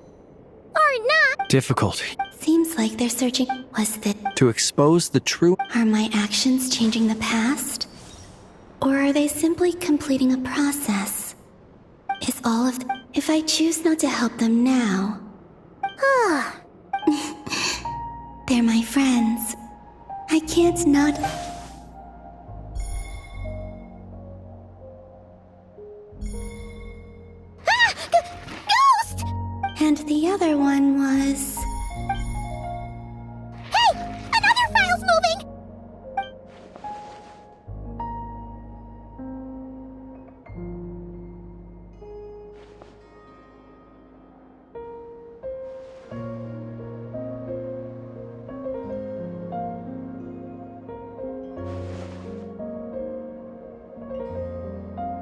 Speaker 1: not.
Speaker 5: Difficulty.
Speaker 11: Seems like they're searching. Was it?
Speaker 5: To expose the true...
Speaker 11: Are my actions changing the past? Or are they simply completing a process? Is all of if I choose not to help them now... There they're my friends. I can't not.
Speaker 1: Ah! Ghost!
Speaker 11: And the other one was.
Speaker 1: Hey! Another file's moving!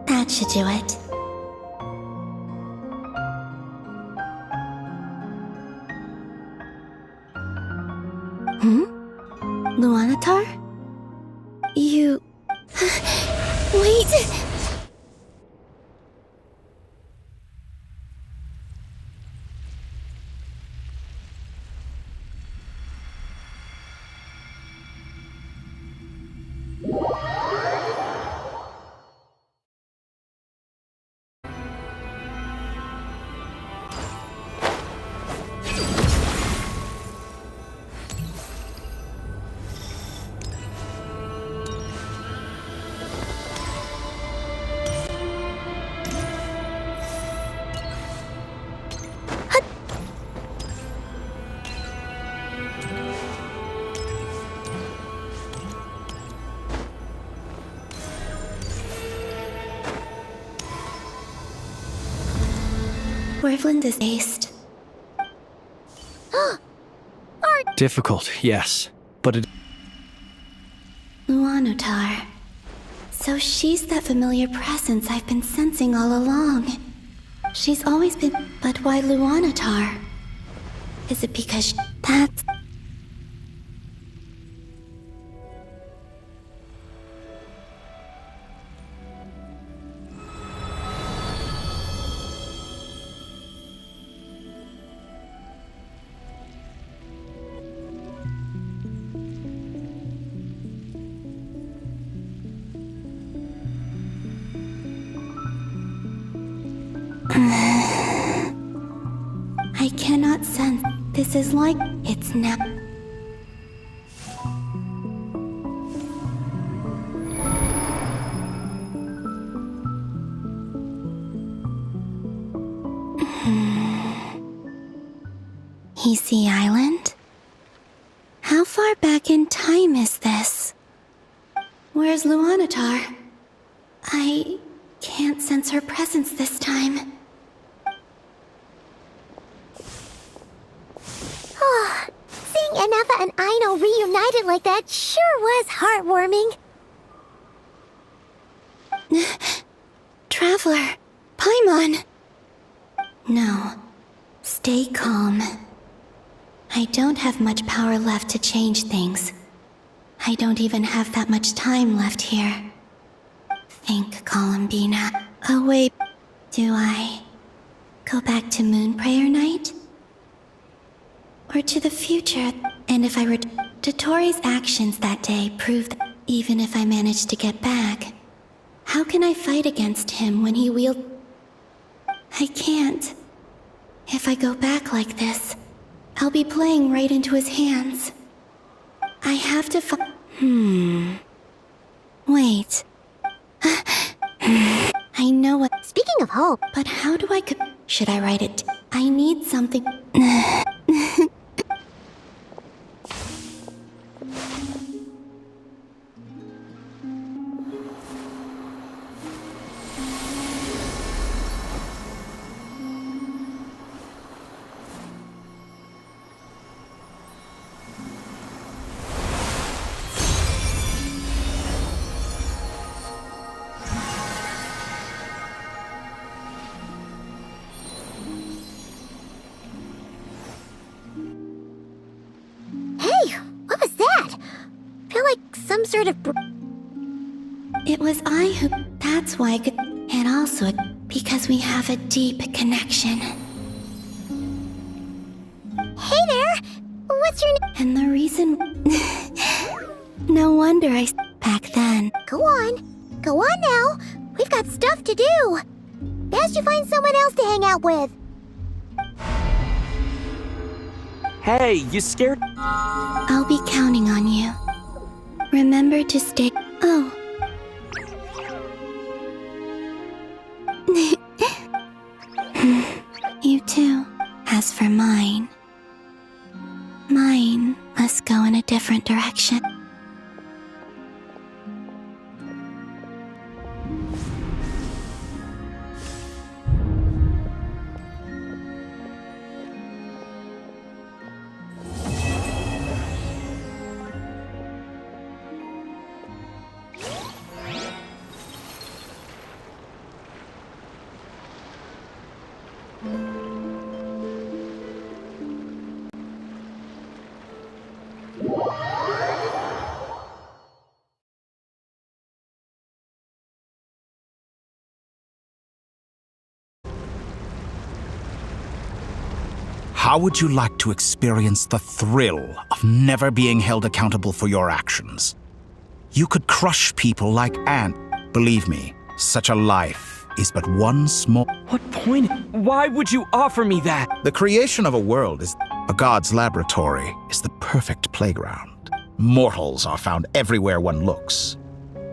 Speaker 11: That should do it. Luanatar? You... Wait! Wervland is aced.
Speaker 5: Difficult, yes, but it...
Speaker 11: Luanatar. So she's that familiar presence I've been sensing all along. She's always been... But why Luanatar? Is it because that's... I cannot sense. This is like it's now. Easy Island? How far back in time is this? Where's Luanatar? I can't sense her presence this time.
Speaker 1: Oh, seeing Anafa and Aino reunited like that sure was heartwarming.
Speaker 11: Traveler, Paimon. No, stay calm. I don't have much power left to change things. I don't even have that much time left here. Think, Columbina. Oh wait, do I go back to Moon Prayer Night? Or to the future? And if I were Dotori's actions that day prove that even if I managed to get back, how can I fight against him when he wield... I can't. If I go back like this, I'll be playing right into his hands. I have to Wait. I know what...
Speaker 1: Speaking of hope...
Speaker 11: But how do I... Should I write it? I need something...
Speaker 1: Sort of...
Speaker 11: It was I who... That's why I could... And also because we have a deep connection.
Speaker 1: Hey there! What's your name?
Speaker 11: And the reason... No wonder I... Back then.
Speaker 1: Go on. Go on now. We've got stuff to do. Best you find someone else to hang out with.
Speaker 22: Hey, you scared?
Speaker 11: I'll be counting on you. Remember to stay. Oh. You too. As for mine must go in a different direction.
Speaker 9: How would you like to experience the thrill of never being held accountable for your actions? You could crush people like ants. Believe me, such a life is but one small...
Speaker 8: What point? Why would you offer me that?
Speaker 9: The creation of a world is... A god's laboratory is the perfect playground. Mortals are found everywhere one looks.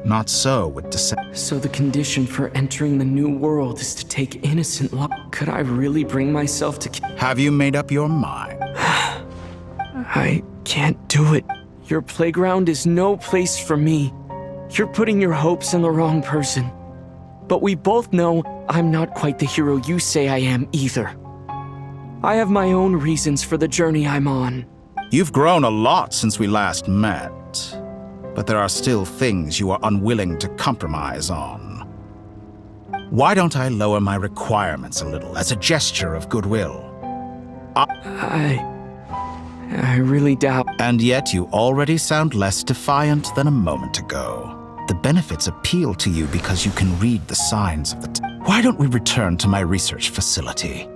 Speaker 9: Not so with descent.
Speaker 8: So the condition for entering the new world is to take innocent life. Could I really bring myself to...
Speaker 9: Have you made up your mind?
Speaker 8: I can't do it. Your playground is no place for me. You're putting your hopes in the wrong person. But we both know I'm not quite the hero you say I am either. I have my own reasons for the journey I'm on.
Speaker 9: You've grown a lot since we last met. But there are still things you are unwilling to compromise on. Why don't I lower my requirements a little as a gesture of goodwill?
Speaker 8: I really doubt.
Speaker 9: And yet you already sound less defiant than a moment ago. The benefits appeal to you because you can read the signs of the... Why don't we return to my research facility?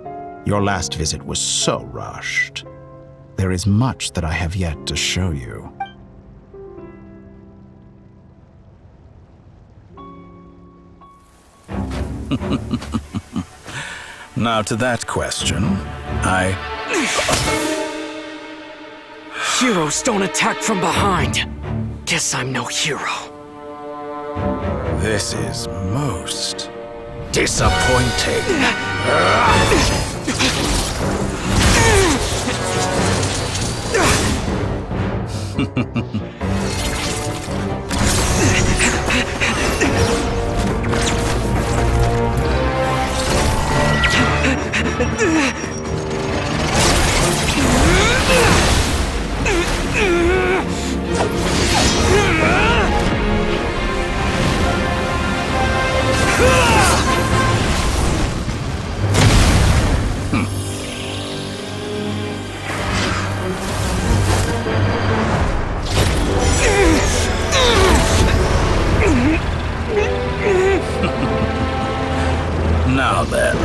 Speaker 9: Your last visit was so rushed. There is much that I have yet to show you. Now to that question,
Speaker 8: Heroes don't attack from behind. Guess I'm no hero.
Speaker 9: This is most disappointing. Now then.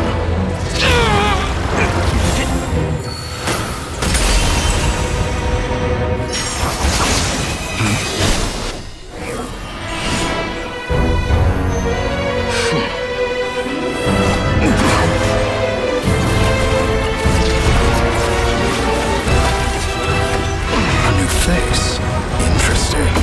Speaker 9: A new face. Interesting.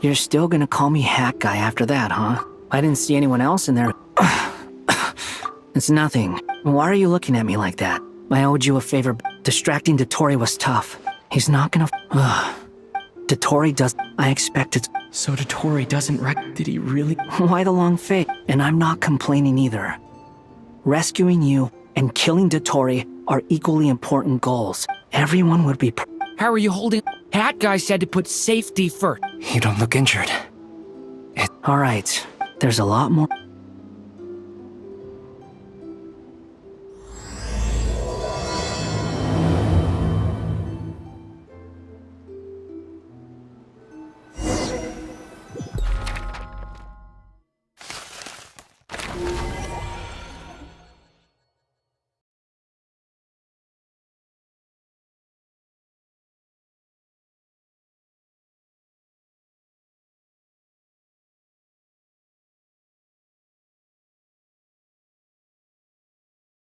Speaker 6: You're still gonna call me Hack Guy after that, huh? I didn't see anyone else in there. It's nothing. Why are you looking at me like that? I owed you a favor. Distracting Dotori was tough. He's not gonna... Dotori does... I expected...
Speaker 8: So Dotori doesn't Did he really...
Speaker 6: Why the long face? And I'm not complaining either. Rescuing you and killing Dotori are equally important goals. Everyone would be...
Speaker 15: How are you holding... Hat Guy said to put safety first.
Speaker 19: You don't look injured.
Speaker 6: Alright, there's a lot more.